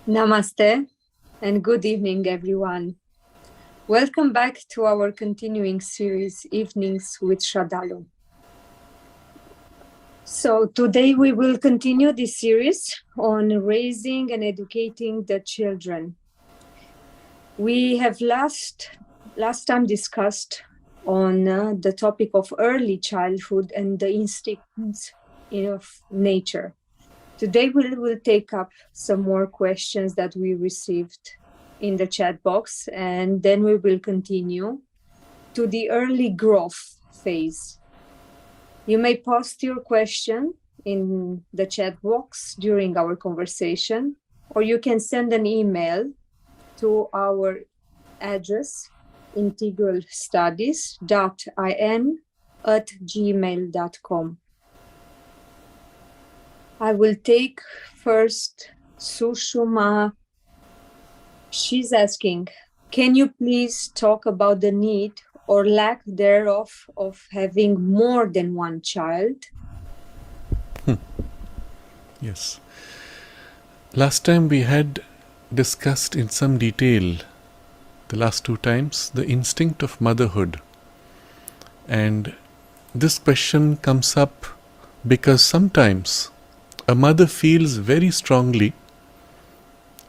Namaste and good evening, everyone. Welcome back to our continuing series, Evenings with Sraddhalu. So, today we will continue this series on raising and educating the children. We have last time discussed on the topic of early childhood and the instincts of nature. Today we will take up some more questions that we received in the chat box, and then we will continue to the early growth phase. You may post your question in the chat box during our conversation, or you can send an email to our address integralstudies.in@gmail.com. I will take first Sushuma. She's asking, can you please talk about the need or lack thereof of having more than one child? Yes. Last time we had discussed in some detail, the last two times, the instinct of motherhood. And this question comes up because sometimes a mother feels very strongly,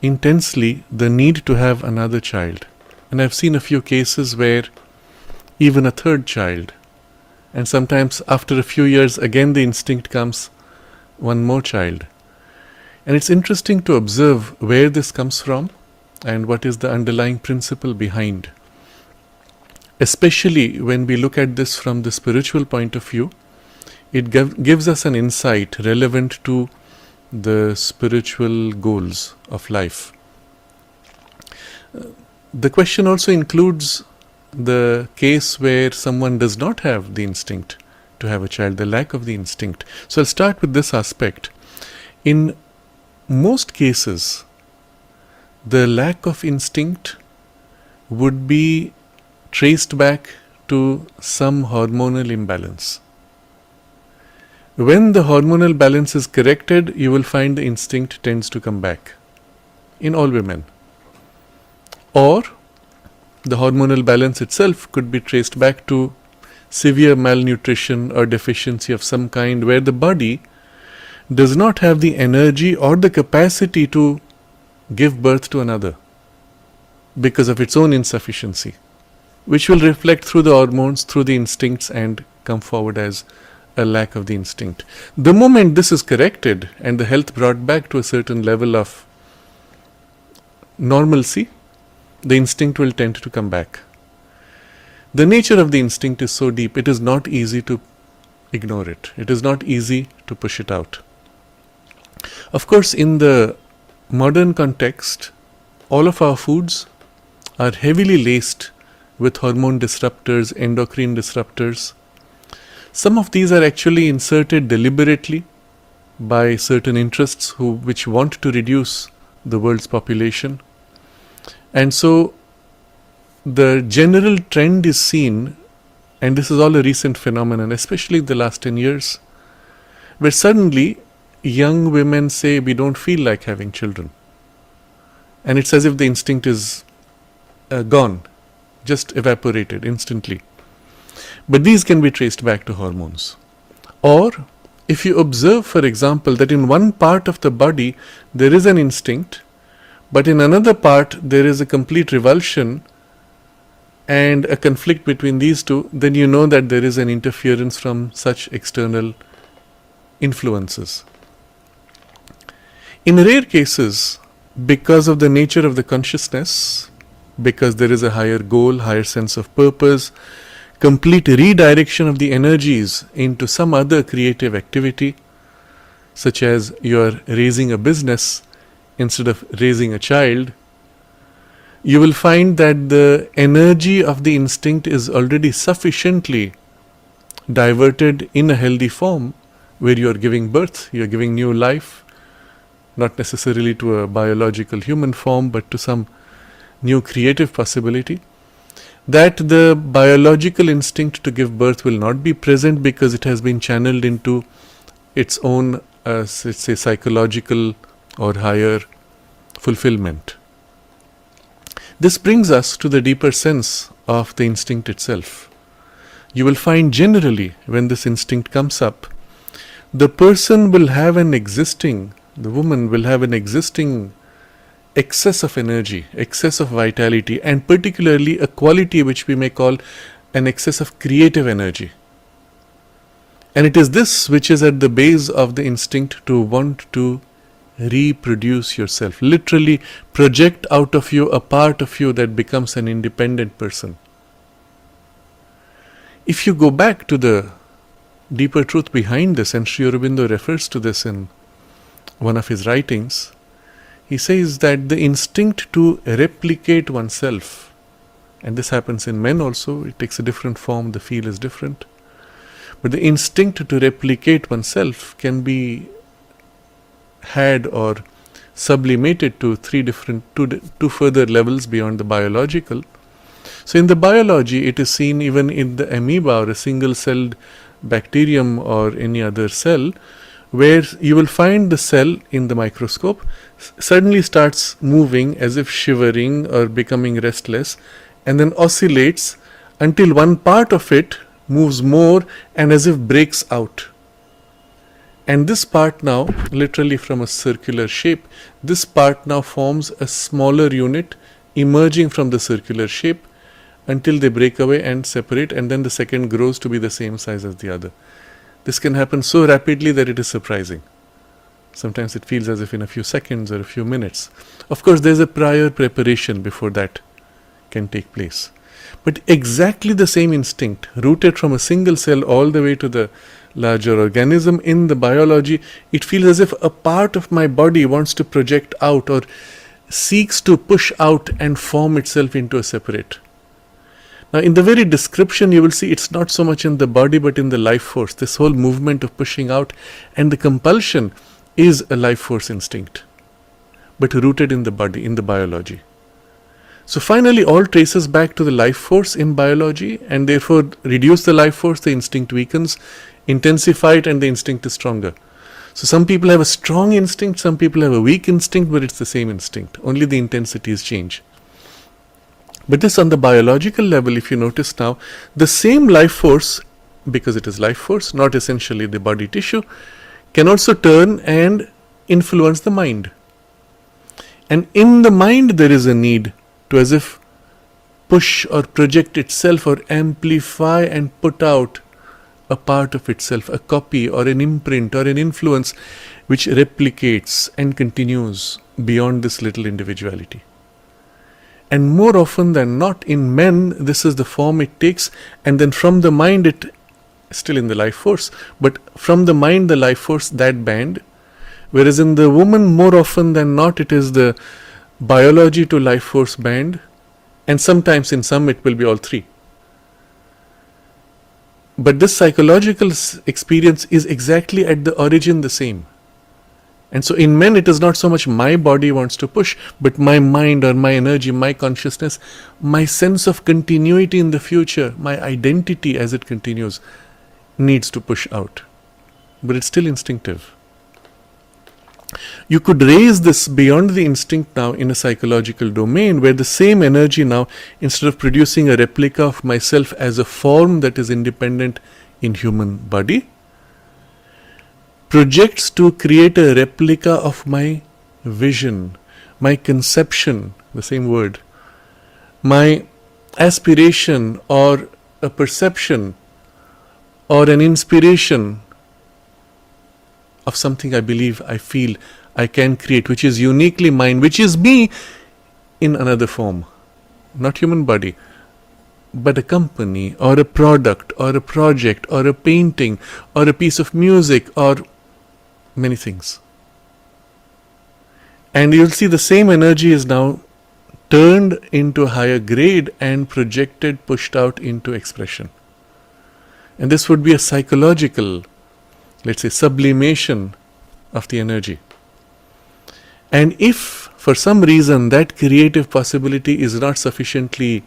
intensely, the need to have another child. And I've seen a few cases where even a third child. And sometimes after a few years, again the instinct comes, one more child. And it's interesting to observe where this comes from and what is the underlying principle behind. Especially when we look at this from the spiritual point of view, it gives us an insight relevant to the spiritual goals of life. The question also includes the case where someone does not have the instinct to have a child, the lack of the instinct. So I'll start with this aspect. In most cases, the lack of instinct would be traced back to some hormonal imbalance. When the hormonal balance is corrected, you will find the instinct tends to come back in all women. Or the hormonal balance itself could be traced back to severe malnutrition or deficiency of some kind where the body does not have the energy or the capacity to give birth to another because of its own insufficiency, which will reflect through the hormones, through the instincts, and come forward as a lack of the instinct. The moment this is corrected and the health brought back to a certain level of normalcy, the instinct will tend to come back. The nature of the instinct is so deep, it is not easy to ignore it. It is not easy to push it out. Of course, in the modern context, all of our foods are heavily laced with hormone disruptors, endocrine disruptors. Some of these are actually inserted deliberately by certain interests which want to reduce the world's population. And so the general trend is seen, and this is all a recent phenomenon, especially in the last 10 years, where suddenly young women say, we don't feel like having children. And it's as if the instinct is gone, just evaporated instantly. But these can be traced back to hormones. Or if you observe, for example, that in one part of the body there is an instinct, but in another part there is a complete revulsion and a conflict between these two, then you know that there is an interference from such external influences. In rare cases, because of the nature of the consciousness, because there is a higher goal, higher sense of purpose, complete redirection of the energies into some other creative activity, such as you are raising a business instead of raising a child, you will find that the energy of the instinct is already sufficiently diverted in a healthy form where you are giving birth, you are giving new life, not necessarily to a biological human form, but to some new creative possibility, that the biological instinct to give birth will not be present because it has been channeled into its own, let's say, psychological or higher fulfillment. This brings us to the deeper sense of the instinct itself. You will find generally when this instinct comes up, the person will have the woman will have an existing excess of energy, excess of vitality, and particularly a quality which we may call an excess of creative energy. And it is this which is at the base of the instinct to want to reproduce yourself, literally project out of you a part of you that becomes an independent person. If you go back to the deeper truth behind this, and Sri Aurobindo refers to this in one of his writings, he says that the instinct to replicate oneself, and this happens in men also, it takes a different form, the feel is different, but the instinct to replicate oneself can be had or sublimated to two further levels beyond the biological. So in the biology, it is seen even in the amoeba or a single-celled bacterium or any other cell, where you will find the cell in the microscope suddenly starts moving as if shivering or becoming restless, and then oscillates until one part of it moves more and as if breaks out. And this part now, literally from a circular shape, this part now forms a smaller unit emerging from the circular shape until they break away and separate, and then the second grows to be the same size as the other. This can happen so rapidly that it is surprising. Sometimes it feels as if in a few seconds or a few minutes. Of course, there is a prior preparation before that can take place. But exactly the same instinct, rooted from a single cell all the way to the larger organism in the biology, it feels as if a part of my body wants to project out or seeks to push out and form itself into a separate. Now, in the very description, you will see it's not so much in the body but in the life force. This whole movement of pushing out and the compulsion is a life force instinct, but rooted in the body, in the biology. So finally, all traces back to the life force in biology, and therefore reduce the life force, the instinct weakens, intensify it, and the instinct is stronger. So some people have a strong instinct, some people have a weak instinct, but it's the same instinct. Only the intensities change. But this on the biological level, if you notice now, the same life force, because it is life force, not essentially the body tissue, can also turn and influence the mind. And in the mind there is a need to as if push or project itself or amplify and put out a part of itself, a copy or an imprint or an influence which replicates and continues beyond this little individuality. And more often than not, in men, this is the form it takes, and then from the mind, it still in the life force, but from the mind, the life force, that band, whereas in the woman, more often than not, it is the biology to life force band, and sometimes in some it will be all three. But this psychological experience is exactly at the origin the same. And so in men, it is not so much my body wants to push, but my mind or my energy, my consciousness, my sense of continuity in the future, my identity as it continues, needs to push out. But it's still instinctive. You could raise this beyond the instinct now in a psychological domain, where the same energy now, instead of producing a replica of myself as a form that is independent in human body, projects to create a replica of my vision, my conception, the same word, my aspiration or a perception or an inspiration of something I believe, I feel, I can create, which is uniquely mine, which is me in another form, not human body, but a company or a product or a project or a painting or a piece of music or many things. And you'll see the same energy is now turned into a higher grade and projected, pushed out into expression. And this would be a psychological, let's say, sublimation of the energy. And if for some reason that creative possibility is not sufficiently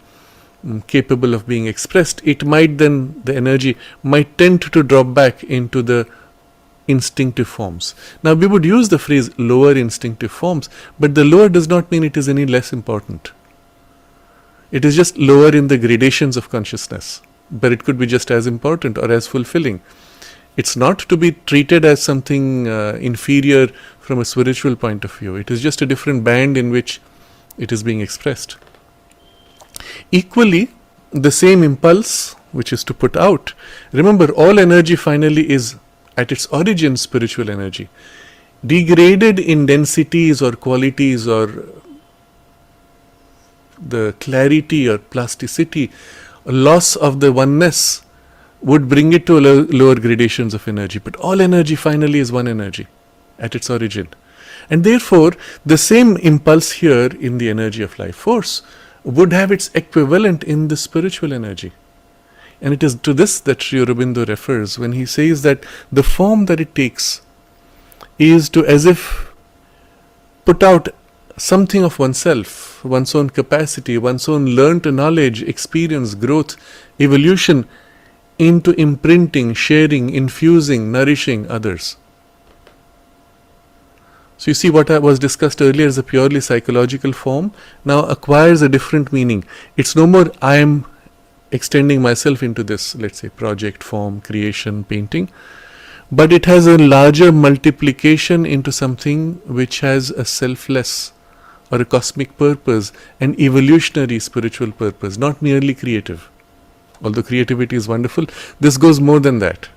capable of being expressed, it might then, the energy might tend to drop back into the instinctive forms. Now we would use the phrase lower instinctive forms, but the lower does not mean it is any less important. It is just lower in the gradations of consciousness, but it could be just as important or as fulfilling. It's not to be treated as something inferior from a spiritual point of view. It is just a different band in which it is being expressed. Equally, the same impulse, which is to put out. Remember, all energy finally is at its origin spiritual energy. Degraded in densities or qualities or the clarity or plasticity, loss of the oneness would bring it to lower gradations of energy. But all energy finally is one energy at its origin. And therefore, the same impulse here in the energy of life force would have its equivalent in the spiritual energy. And it is to this that Sri Aurobindo refers when he says that the form that it takes is to as if put out something of oneself, one's own capacity, one's own learnt knowledge, experience, growth, evolution into imprinting, sharing, infusing, nourishing others. So you see, what was discussed earlier as a purely psychological form now acquires a different meaning. It's no more I am extending myself into this, let's say, project, form, creation, painting, but it has a larger multiplication into something which has a selfless or a cosmic purpose, an evolutionary spiritual purpose, not merely creative. Although creativity is wonderful, this goes more than that.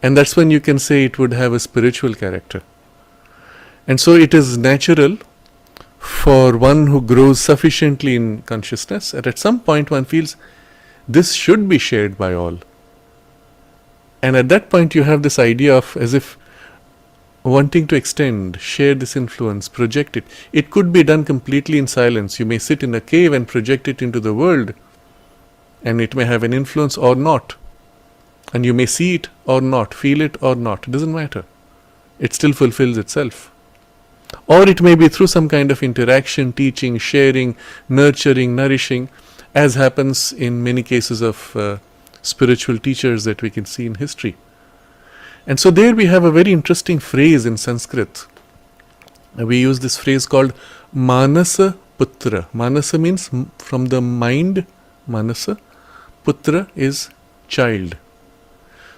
And that's when you can say it would have a spiritual character. And so it is natural for one who grows sufficiently in consciousness, and at some point one feels this should be shared by all. And at that point you have this idea of as if wanting to extend, share this influence, project it. It could be done completely in silence. You may sit in a cave and project it into the world, and it may have an influence or not. And you may see it or not, feel it or not. It doesn't matter. It still fulfills itself. Or it may be through some kind of interaction, teaching, sharing, nurturing, nourishing, as happens in many cases of spiritual teachers that we can see in history. And so there we have a very interesting phrase in Sanskrit. We use this phrase called Manasa Putra. Manasa means from the mind, Manasa. Putra is child.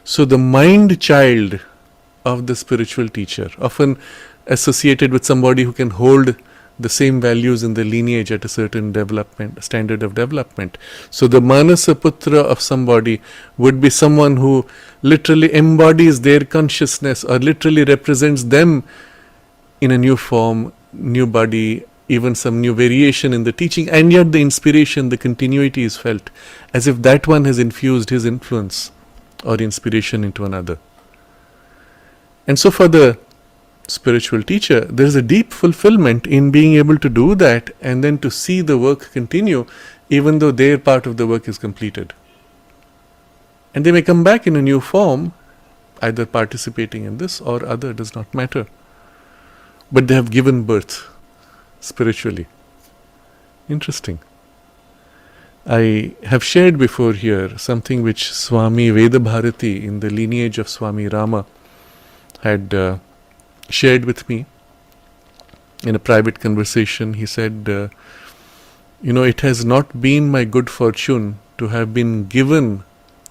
So the mind child of the spiritual teacher, often associated with somebody who can hold the same values in the lineage at a certain standard of development. So the Manasa Putra of somebody would be someone who literally embodies their consciousness or literally represents them in a new form, new body, even some new variation in the teaching, and yet the inspiration, the continuity is felt as if that one has infused his influence or inspiration into another. And so for the spiritual teacher, there is a deep fulfillment in being able to do that and then to see the work continue even though their part of the work is completed. And they may come back in a new form, either participating in this or other, does not matter. But they have given birth spiritually. Interesting. I have shared before here something which Swami Vedabharati in the lineage of Swami Rama had shared with me in a private conversation. He said, it has not been my good fortune to have been given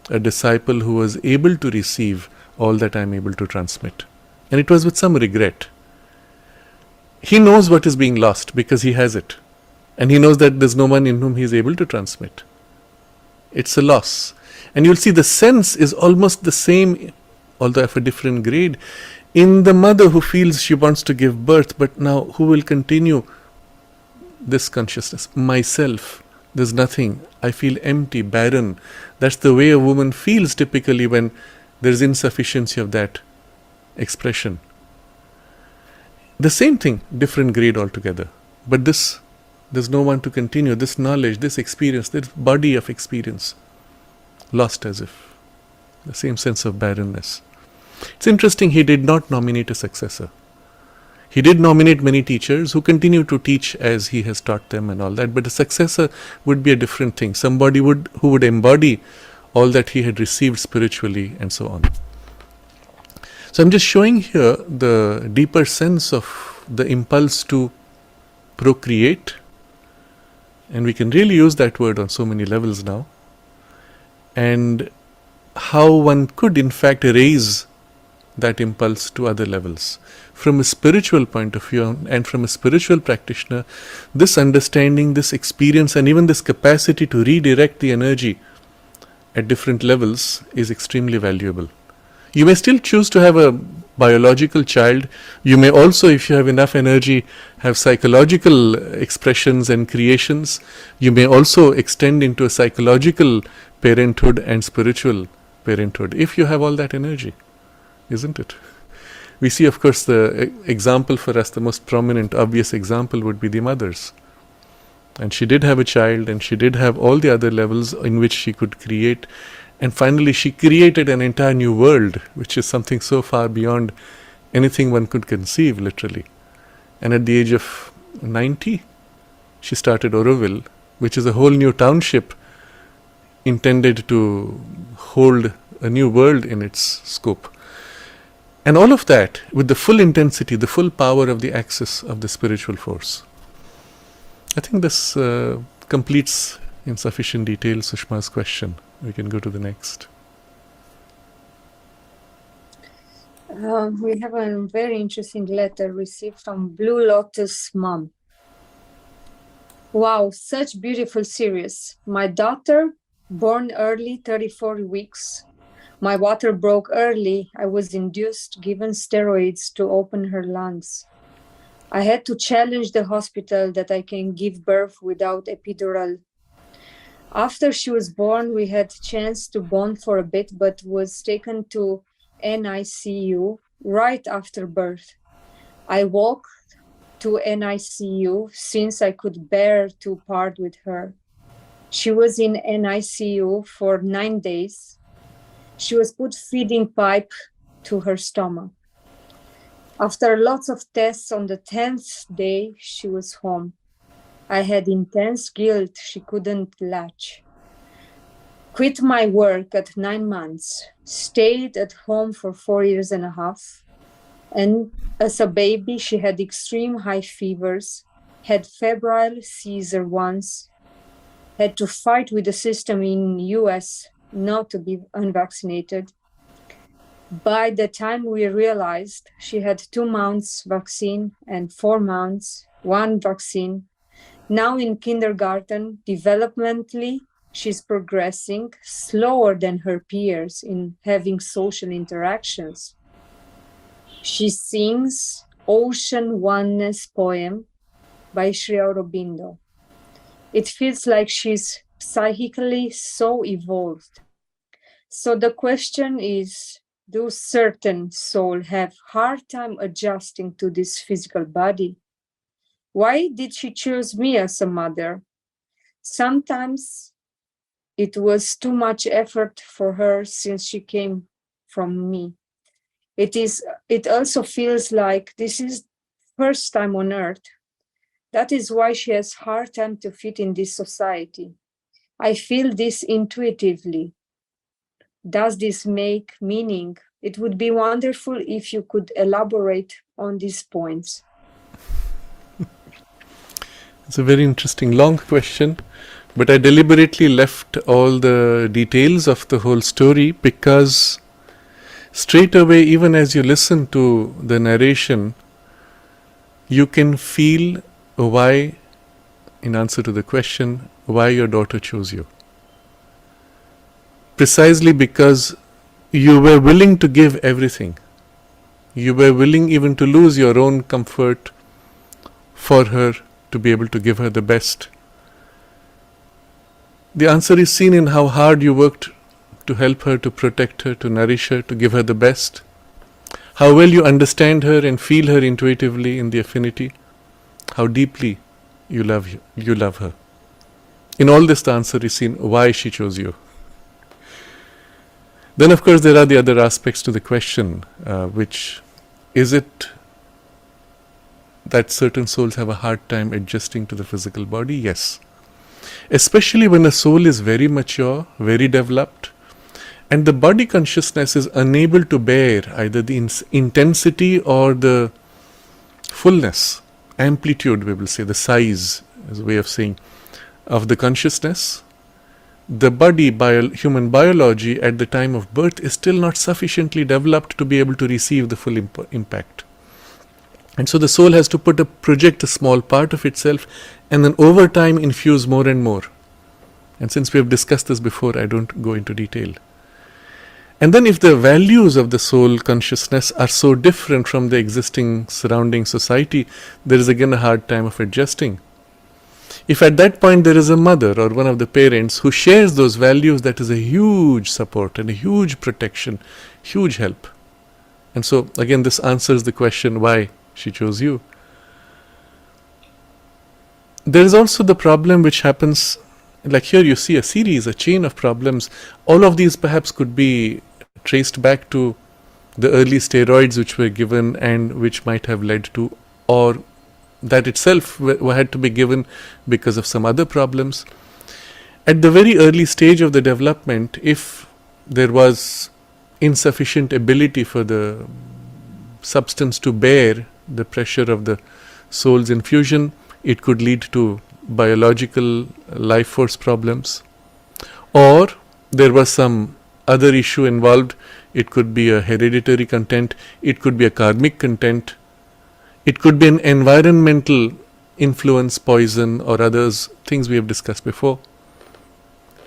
a disciple who was able to receive all that I am able to transmit. And it was with some regret. He knows what is being lost because he has it. And he knows that there's no one in whom he is able to transmit. It's a loss. And you'll see the sense is almost the same, although of a different grade, in the mother who feels she wants to give birth, but now who will continue this consciousness? Myself. There's nothing. I feel empty, barren. That's the way a woman feels typically when there's insufficiency of that expression. The same thing, different grade altogether. But there's no one to continue. This knowledge, this experience, this body of experience, lost as if. The same sense of barrenness. It's interesting, he did not nominate a successor. He did nominate many teachers who continue to teach as he has taught them and all that, but a successor would be a different thing. Somebody who would embody all that he had received spiritually and so on. So I'm just showing here the deeper sense of the impulse to procreate, and we can really use that word on so many levels now, and how one could in fact raise that impulse to other levels. From a spiritual point of view and from a spiritual practitioner, this understanding, this experience, and even this capacity to redirect the energy at different levels is extremely valuable. You may still choose to have a biological child. You may also, if you have enough energy, have psychological expressions and creations. You may also extend into a psychological parenthood and spiritual parenthood if you have all that energy, isn't it? We see, of course, the example for us, the most prominent, obvious example would be the mothers. And she did have a child, and she did have all the other levels in which she could create. And finally, she created an entire new world, which is something so far beyond anything one could conceive, literally. And at the age of 90, she started Oroville, which is a whole new township intended to hold a new world in its scope. And all of that with the full intensity, the full power of the axis of the spiritual force. I think this completes in sufficient detail Sushma's question. We can go to the next. We have a very interesting letter received from Blue Lotus Mom. Wow, such beautiful series. My daughter, born early, 34 weeks. My water broke early. I was induced, given steroids to open her lungs. I had to challenge the hospital that I can give birth without epidural. After she was born, we had chance to bond for a bit, but was taken to NICU right after birth. I walked to NICU since I could bear to part with her. She was in NICU for 9 days. She was put feeding pipe to her stomach. After lots of tests, on the 10th day, she was home. I had intense guilt she couldn't latch. Quit my work at 9 months, stayed at home for 4 years and a half. And as a baby, she had extreme high fevers, had febrile seizure once, had to fight with the system in US not to be unvaccinated. By the time we realized she had 2 months vaccine and 4 months, 1 vaccine. Now in kindergarten, developmentally, she's progressing slower than her peers in having social interactions. She sings Ocean Oneness poem by Sri Aurobindo. It feels like she's psychically so evolved. So the question is, do certain souls have hard time adjusting to this physical body? Why did she choose me as a mother? Sometimes it was too much effort for her since she came from me. It also feels like this is first time on earth. That is why she has hard time to fit in this society. I feel this intuitively. Does this make meaning? It would be wonderful if you could elaborate on these points. It's a very interesting long question, but I deliberately left all the details of the whole story because straight away, even as you listen to the narration, you can feel why, in answer to the question, why your daughter chose you. Precisely because you were willing to give everything. You were willing even to lose your own comfort for her, to be able to give her the best. The answer is seen in how hard you worked to help her, to protect her, to nourish her, to give her the best. How well you understand her and feel her intuitively in the affinity. How deeply you love her. In all this, the answer is seen why she chose you. Then, of course, there are the other aspects to the question, which is it that certain souls have a hard time adjusting to the physical body? Yes. Especially when a soul is very mature, very developed, And the body consciousness is unable to bear either the intensity or the fullness, amplitude, we will say, the size, as a way of saying, of the consciousness. The body, human biology at the time of birth is still not sufficiently developed to be able to receive the full impact. And so the soul has to project a small part of itself and then over time infuse more and more. And since we have discussed this before, I don't go into detail. And then if the values of the soul consciousness are so different from the existing surrounding society, there is again a hard time of adjusting. If at that point there is a mother or one of the parents who shares those values, that is a huge support and a huge protection, huge help. And so again, this answers the question why she chose you. There is also the problem which happens, like here you see a chain of problems. All of these perhaps could be traced back to the early steroids which were given and which might have led to, or that itself had to be given because of some other problems. At the very early stage of the development, if there was insufficient ability for the substance to bear the pressure of the soul's infusion, it could lead to biological life force problems. Or there was some other issue involved. It could be a hereditary content, it could be a karmic content, it could be an environmental influence, poison or others, things we have discussed before.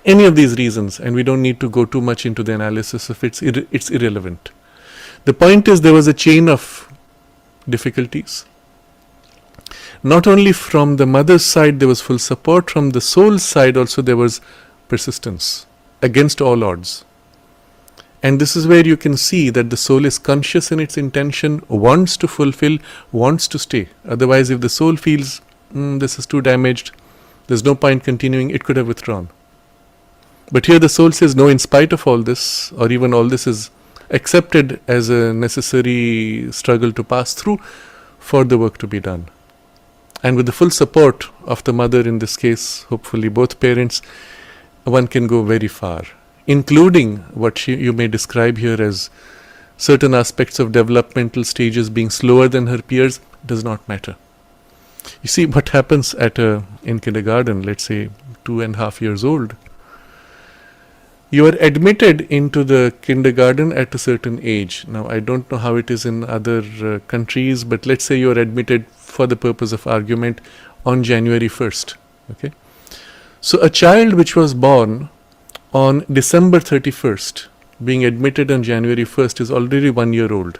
Any of these reasons, and we don't need to go too much into the analysis of it's irrelevant. The point is there was a chain of difficulties. Not only from the mother's side there was full support, from the soul's side also there was persistence against all odds. And this is where you can see that the soul is conscious in its intention, wants to fulfill, wants to stay. Otherwise, if the soul feels this is too damaged, there's no point continuing, it could have withdrawn. But here the soul says, no, in spite of all this, or even all this is accepted as a necessary struggle to pass through for the work to be done. And with the full support of the mother, in this case, hopefully both parents, one can go very far, including what you may describe here as certain aspects of developmental stages being slower than her peers, does not matter. You see what happens in kindergarten, let's say 2.5 years old. You are admitted into the kindergarten at a certain age. Now, I don't know how it is in other countries, but let's say you are admitted for the purpose of argument on January 1st. Okay? So, a child which was born on December 31st, being admitted on January 1st, is already 1 year old,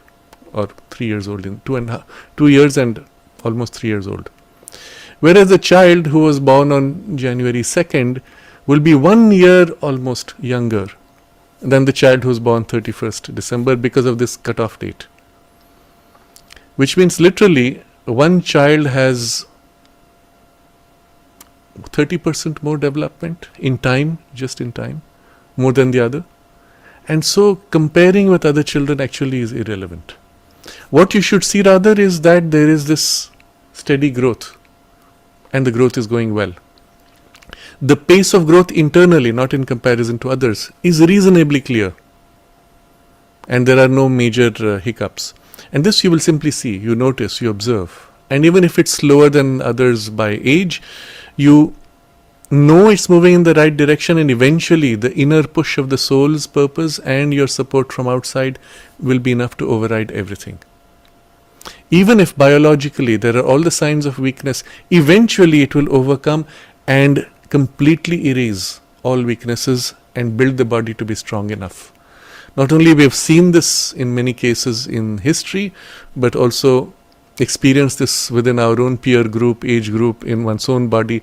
or 3 years old, in 2 years and almost 3 years old. Whereas a child who was born on January 2nd will be 1 year almost younger than the child who was born 31st December because of this cutoff date. Which means literally one child has 30% more development in time, just in time, more than the other. And so comparing with other children actually is irrelevant. What you should see rather is that there is this steady growth, and the growth is going well. The pace of growth internally, not in comparison to others, is reasonably clear. And there are no major hiccups. And this you will simply see, you notice, you observe. And even if it's slower than others by age, you know it's moving in the right direction, and eventually the inner push of the soul's purpose and your support from outside will be enough to override everything. Even if biologically there are all the signs of weakness, eventually it will overcome and completely erase all weaknesses and build the body to be strong enough. Not only we have seen this in many cases in history, but also experienced this within our own peer group, age group, in one's own body.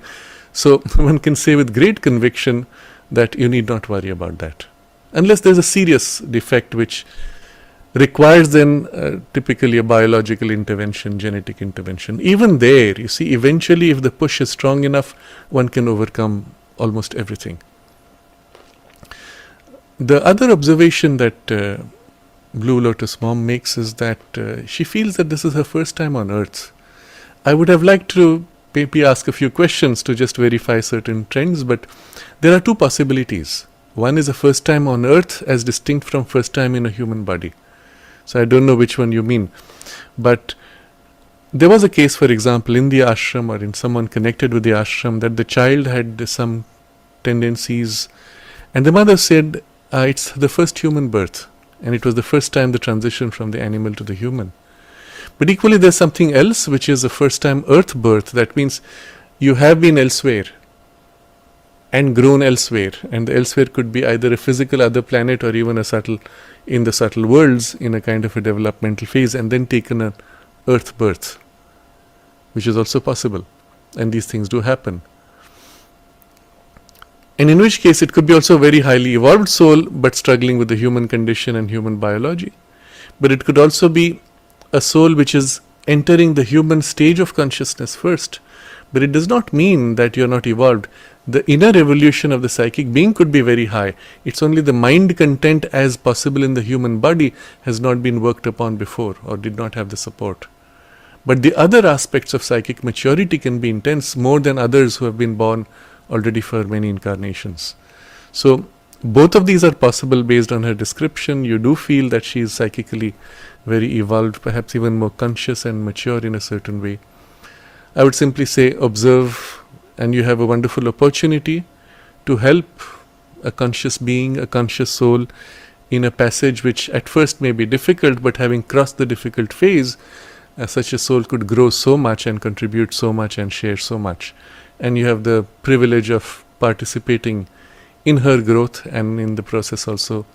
So one can say with great conviction that you need not worry about that. Unless there's a serious defect which requires then typically a biological intervention, genetic intervention. Even there, you see, eventually if the push is strong enough, one can overcome almost everything. The other observation that Blue Lotus Mom makes is that she feels that this is her first time on earth. I would have liked to maybe ask a few questions to just verify certain trends, but there are two possibilities. One is a first time on earth as distinct from first time in a human body. So I don't know which one you mean. But there was a case, for example, in the ashram or in someone connected with the ashram, that the child had some tendencies, and the mother said it's the first human birth, and it was the first time the transition from the animal to the human. But equally, there's something else which is a first time earth birth. That means you have been elsewhere and grown elsewhere, and the elsewhere could be either a physical other planet or even a subtle, in the subtle worlds, in a kind of a developmental phase, and then taken an earth birth, which is also possible, and these things do happen. And in which case it could be also a very highly evolved soul but struggling with the human condition and human biology. But it could also be a soul which is entering the human stage of consciousness first. But it does not mean that you are not evolved. The inner evolution of the psychic being could be very high. It's only the mind content as possible in the human body has not been worked upon before or did not have the support. But the other aspects of psychic maturity can be intense more than others who have been born already for many incarnations. So both of these are possible based on her description. You do feel that she is psychically very evolved, perhaps even more conscious and mature in a certain way. I would simply say observe, and you have a wonderful opportunity to help a conscious being, a conscious soul in a passage which at first may be difficult, but having crossed the difficult phase, such a soul could grow so much and contribute so much and share so much. And you have the privilege of participating in her growth and in the process also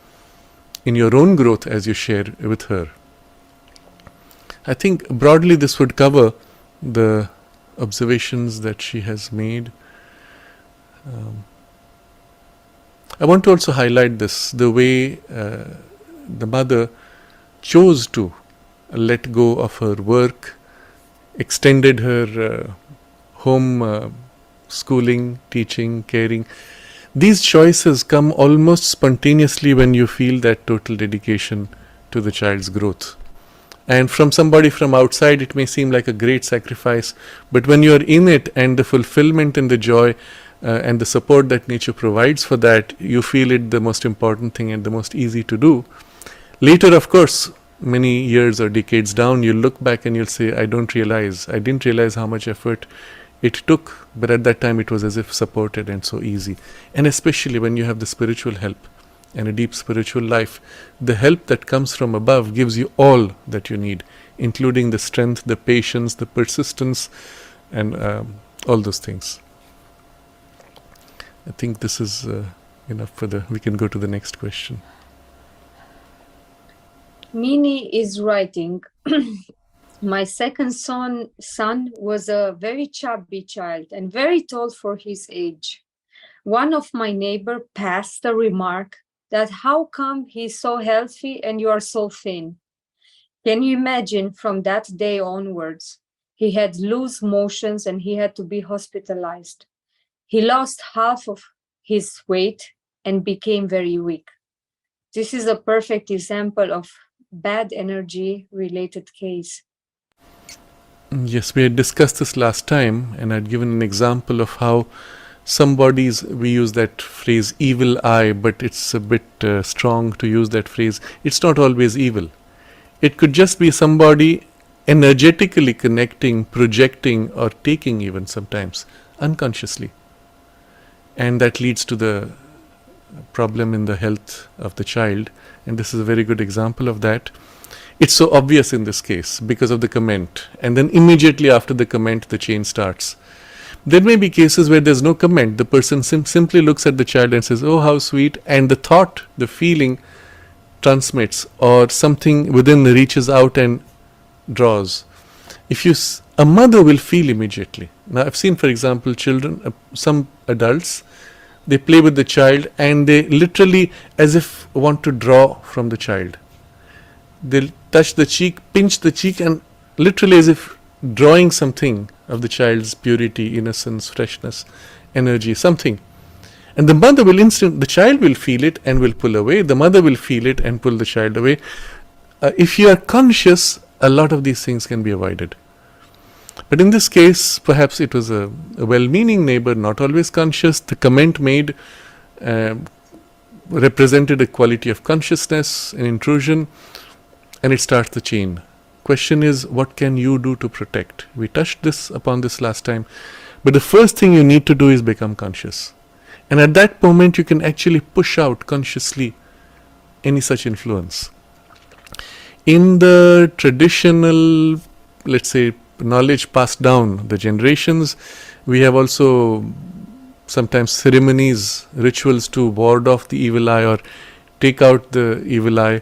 in your own growth as you share with her. I think broadly this would cover the observations that she has made. I want to also highlight this, the way the mother chose to let go of her work, extended her home schooling, teaching, caring. These choices come almost spontaneously when you feel that total dedication to the child's growth. And from somebody from outside, it may seem like a great sacrifice, but when you are in it and the fulfillment and the joy and the support that nature provides for that, you feel it the most important thing and the most easy to do. Later, of course, many years or decades down, you'll look back and you'll say, I didn't realize how much effort it took, but at that time it was as if supported and so easy. And especially when you have the spiritual help and a deep spiritual life, the help that comes from above gives you all that you need, including the strength, the patience, the persistence, and all those things. I think this is enough we can go to the next question. Mini is writing, my second son was a very chubby child and very tall for his age. One of my neighbor passed a remark that how come he's so healthy and you are so thin? Can you imagine from that day onwards, he had loose motions and he had to be hospitalized. He lost half of his weight and became very weak. This is a perfect example of bad energy related case. Yes, we had discussed this last time, and I'd given an example of how some bodies, we use that phrase evil eye, but it's a bit strong to use that phrase. It's not always evil. It could just be somebody energetically connecting, projecting, or taking even sometimes unconsciously. And that leads to the problem in the health of the child. And this is a very good example of that. It's so obvious in this case because of the comment. And then immediately after the comment, the chain starts. There may be cases where there's no comment. The person simply looks at the child and says, oh, how sweet. And the thought, the feeling transmits, or something within reaches out and draws. A mother will feel immediately. Now, I've seen, for example, children, some adults, they play with the child and they literally as if want to draw from the child. They'll touch the cheek, pinch the cheek, and literally as if drawing something of the child's purity, innocence, freshness, energy, something. And the child will feel it and will pull away. The mother will feel it and pull the child away. If you are conscious, a lot of these things can be avoided. But in this case, perhaps it was a well-meaning neighbor, not always conscious. The comment made represented a quality of consciousness, an intrusion, and it starts the chain. Question is, what can you do to protect? We touched upon this last time, but the first thing you need to do is become conscious. And at that moment, you can actually push out consciously any such influence. In the traditional, let's say, knowledge passed down the generations, we have also sometimes ceremonies, rituals to ward off the evil eye or take out the evil eye.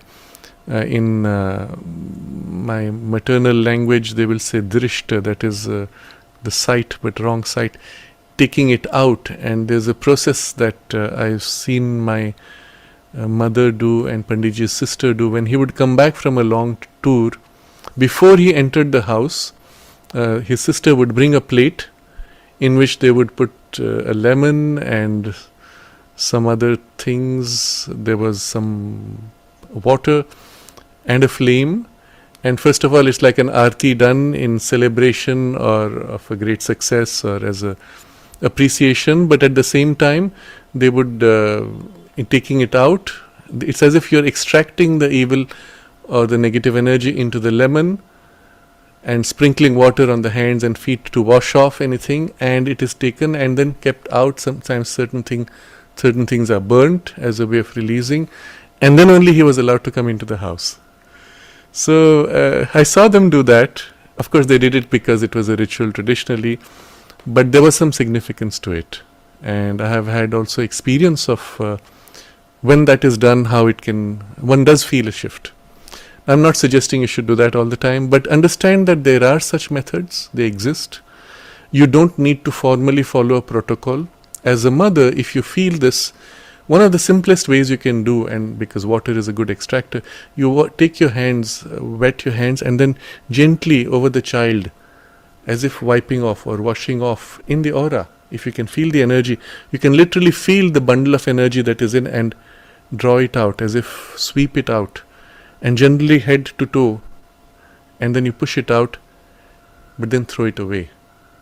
In my maternal language, they will say drishta, that is the sight, but wrong sight, taking it out. And there's a process that I've seen my mother do and Panditji's sister do. When he would come back from a long tour, before he entered the house, his sister would bring a plate in which they would put a lemon and some other things. There was some water and a flame, and first of all, it's like an arti done in celebration or of a great success or as a appreciation. But at the same time, they would, in taking it out, it's as if you're extracting the evil or the negative energy into the lemon and sprinkling water on the hands and feet to wash off anything, and it is taken and then kept out. Sometimes certain things are burnt as a way of releasing, and then only he was allowed to come into the house. So I saw them do that. Of course, they did it because it was a ritual traditionally, but there was some significance to it. And I have had also experience of when that is done, how one does feel a shift. I'm not suggesting you should do that all the time, but understand that there are such methods, they exist. You don't need to formally follow a protocol. As a mother, if you feel this, one of the simplest ways you can do, and because water is a good extractor, you take your hands, wet your hands, and then gently over the child, as if wiping off or washing off in the aura. If you can feel the energy, you can literally feel the bundle of energy that is in and draw it out, as if sweep it out, and generally head to toe, and then you push it out, but then throw it away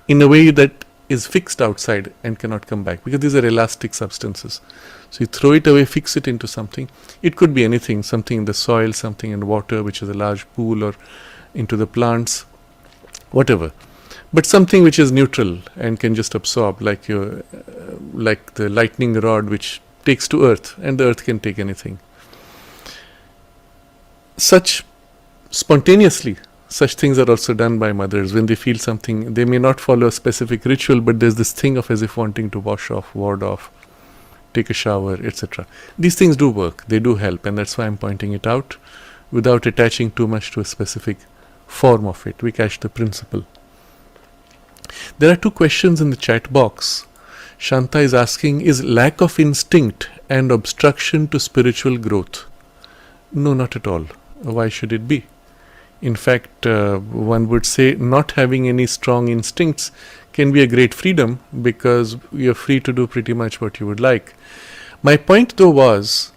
in a way that is fixed outside and cannot come back, because these are elastic substances. So you throw it away, fix it into something. It could be anything, something in the soil, something in water, which is a large pool, or into the plants, whatever. But something which is neutral and can just absorb, like the lightning rod which takes to earth, and the earth can take anything. Such spontaneously, such things are also done by mothers when they feel something. They may not follow a specific ritual, but there's this thing of as if wanting to wash off, ward off, take a shower, etc. These things do work, they do help, and that's why I'm pointing it out without attaching too much to a specific form of it. We catch the principle. There are two questions in the chat box. Shanta is asking, is lack of instinct an obstruction to spiritual growth? No, not at all. Why should it be? In fact, one would say not having any strong instincts can be a great freedom, because you're free to do pretty much what you would like. My point though was,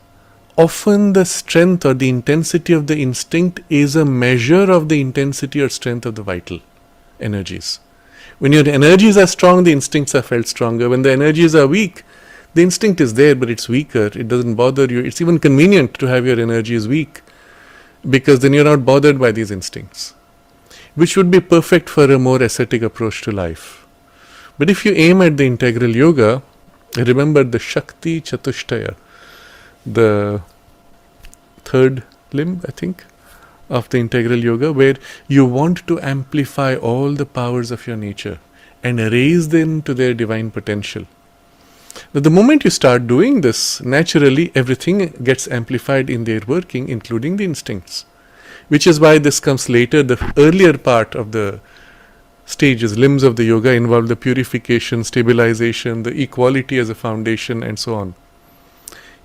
often the strength or the intensity of the instinct is a measure of the intensity or strength of the vital energies. When your energies are strong, the instincts are felt stronger. When the energies are weak, the instinct is there, but it's weaker. It doesn't bother you. It's even convenient to have your energies weak, because then you're not bothered by these instincts, which would be perfect for a more ascetic approach to life. But if you aim at the integral yoga, remember the Shakti Chatushtaya, the third limb, I think, of the integral yoga, where you want to amplify all the powers of your nature and raise them to their divine potential. Now, the moment you start doing this, naturally everything gets amplified in their working, including the instincts, which is why this comes later. The earlier part of the stages, limbs of the yoga, involve the purification, stabilization, the equality as a foundation, and so on.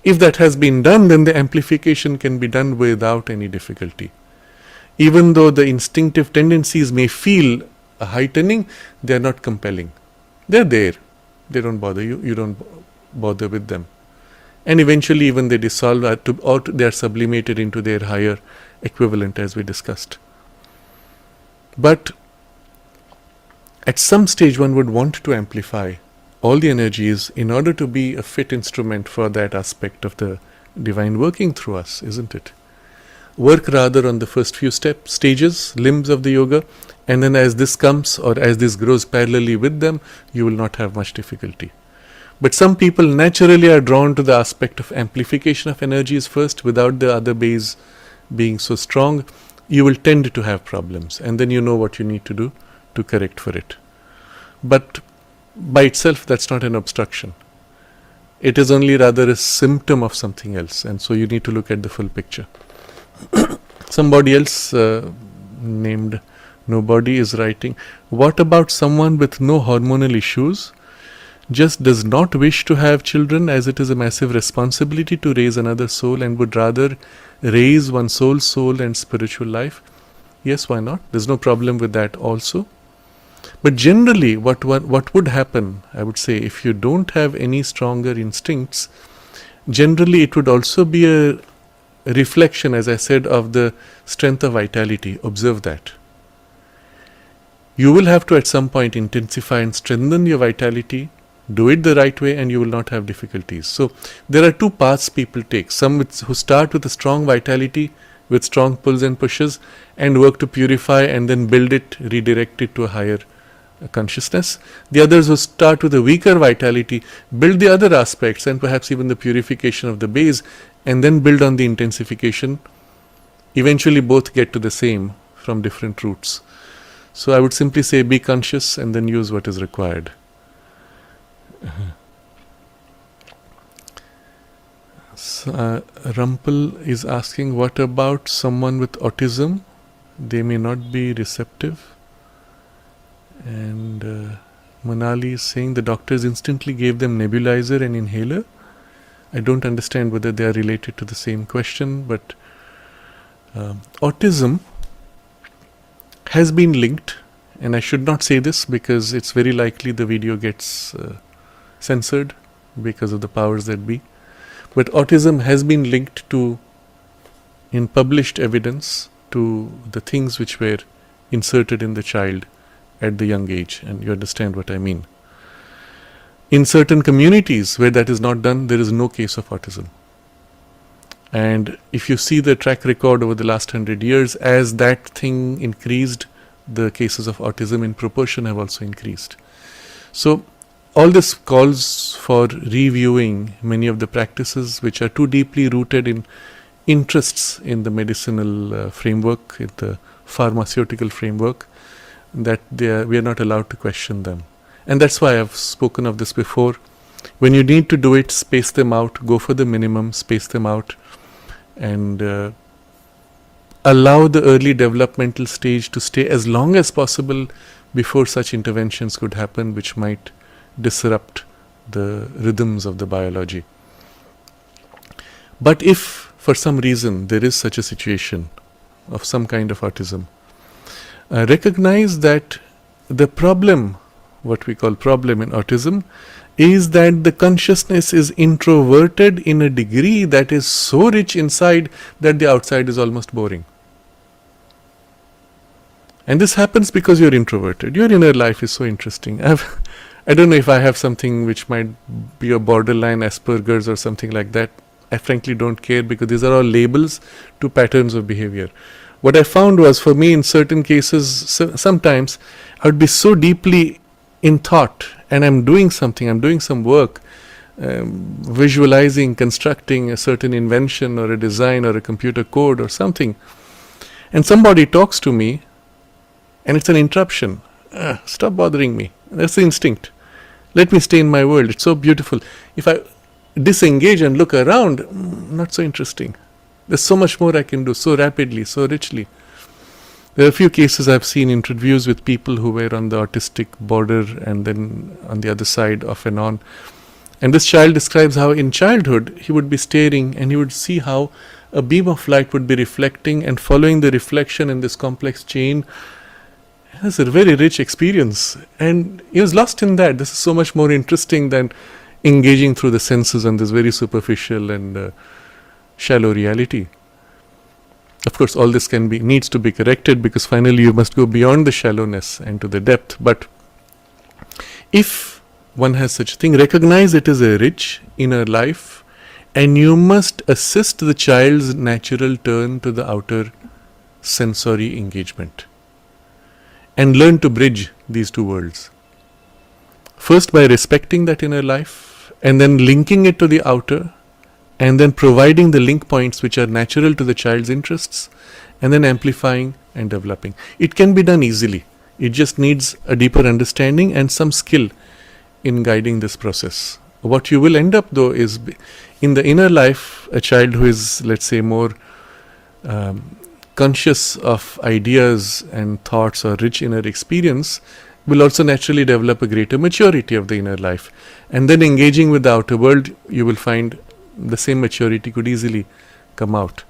If that has been done, then the amplification can be done without any difficulty. Even though the instinctive tendencies may feel a heightening, they are not compelling. They are there. They don't bother you. You don't bother with them. And eventually even they dissolve, or they are sublimated into their higher equivalent, as we discussed. But at some stage one would want to amplify all the energies in order to be a fit instrument for that aspect of the divine working through us, isn't it? Work rather on the first few stages, limbs of the yoga, and then as this comes or as this grows parallelly with them, you will not have much difficulty. But some people naturally are drawn to the aspect of amplification of energies first, without the other base being so strong. You will tend to have problems, and then you know what you need to do to correct for it. But by itself, that's not an obstruction. It is only rather a symptom of something else, and so you need to look at the full picture. Somebody else named Nobody is writing, what about someone with no hormonal issues, just does not wish to have children as it is a massive responsibility to raise another soul and would rather raise one soul and spiritual life? Yes, why not? There's no problem with that also. But generally, what would happen, I would say, if you don't have any stronger instincts, generally it would also be a reflection, as I said, of the strength of vitality. Observe that. You will have to at some point intensify and strengthen your vitality, do it the right way, and you will not have difficulties. So there are two paths people take. Some who start with a strong vitality, with strong pulls and pushes, and work to purify and then build it, redirect it to a higher consciousness. The others who start with a weaker vitality, build the other aspects and perhaps even the purification of the base, and then build on the intensification. Eventually both get to the same from different roots. So I would simply say be conscious and then use what is required. Rumpel is asking, what about someone with autism? They may not be receptive. And Manali is saying the doctors instantly gave them nebulizer and inhaler. I don't understand whether they are related to the same question, but autism has been linked, and I should not say this because it's very likely the video gets censored because of the powers that be. But autism has been linked to, in published evidence, to the things which were inserted in the child at the young age, and you understand what I mean. In certain communities where that is not done, there is no case of autism. And if you see the track record over the last 100 years, as that thing increased, the cases of autism in proportion have also increased. So all this calls for reviewing many of the practices which are too deeply rooted in interests in the medicinal framework, in the pharmaceutical framework, that we are not allowed to question them. And that's why I've spoken of this before. When you need to do it, space them out, go for the minimum, space them out, and allow the early developmental stage to stay as long as possible before such interventions could happen, which might disrupt the rhythms of the biology. But if for some reason there is such a situation of some kind of autism, recognize that the problem, what we call problem in autism, is that the consciousness is introverted in a degree that is so rich inside that the outside is almost boring. And this happens because you're introverted. Your inner life is so interesting. I don't know if I have something which might be a borderline Asperger's or something like that. I frankly don't care, because these are all labels to patterns of behavior. What I found was, for me, in certain cases, sometimes I would be so deeply in thought, and I'm doing something, I'm doing some work, visualizing, constructing a certain invention or a design or a computer code or something, and somebody talks to me, and it's an interruption. Stop bothering me. That's the instinct. Let me stay in my world. It's so beautiful. If I disengage and look around, not so interesting. There's so much more I can do, so rapidly, so richly. There are a few cases I've seen, interviews with people who were on the autistic border and then on the other side, off and on. And this child describes how in childhood he would be staring and he would see how a beam of light would be reflecting, and following the reflection in this complex chain. It's a very rich experience, and he was lost in that. This is so much more interesting than engaging through the senses on this very superficial and shallow reality. Of course, all this needs to be corrected, because finally you must go beyond the shallowness and to the depth. But if one has such a thing, recognize it as a rich inner life And you must assist the child's natural turn to the outer sensory engagement and learn to bridge these two worlds. First, by respecting that inner life and then linking it to the outer, and then providing the link points which are natural to the child's interests, and then amplifying and developing. It can be done easily. It just needs a deeper understanding and some skill in guiding this process. What you will end up though is, in the inner life, a child who is, let's say, more conscious of ideas and thoughts or rich inner experience will also naturally develop a greater maturity of the inner life. And then engaging with the outer world, you will find the same maturity could easily come out.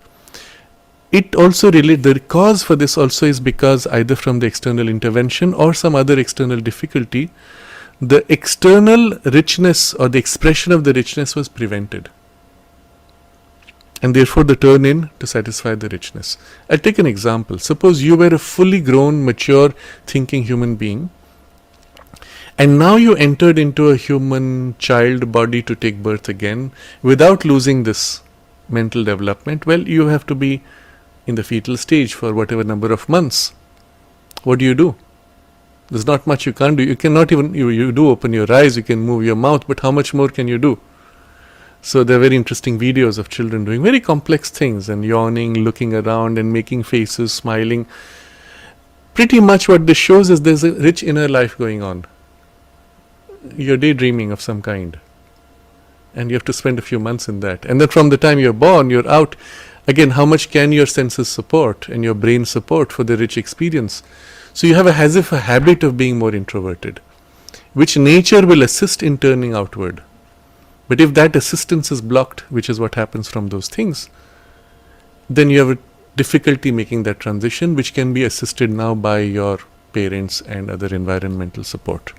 It also the cause for this also is because either from the external intervention or some other external difficulty, the external richness or the expression of the richness was prevented. And therefore the turn in to satisfy the richness. I'll take an example. Suppose you were a fully grown, mature, thinking human being, and now you entered into a human child body to take birth again without losing this mental development. Well, you have to be in the fetal stage for whatever number of months. What do? There's not much you can't do. You cannot even, you do open your eyes, you can move your mouth, but how much more can you do? So there are very interesting videos of children doing very complex things and yawning, looking around and making faces, smiling. Pretty much what this shows is there's a rich inner life going on. You're daydreaming of some kind. And you have to spend a few months in that. And then from the time you're born, you're out. Again, how much can your senses support and your brain support for the rich experience? So you have as if a habit of being more introverted, which nature will assist in turning outward. But if that assistance is blocked, which is what happens from those things, then you have a difficulty making that transition, which can be assisted now by your parents and other environmental support.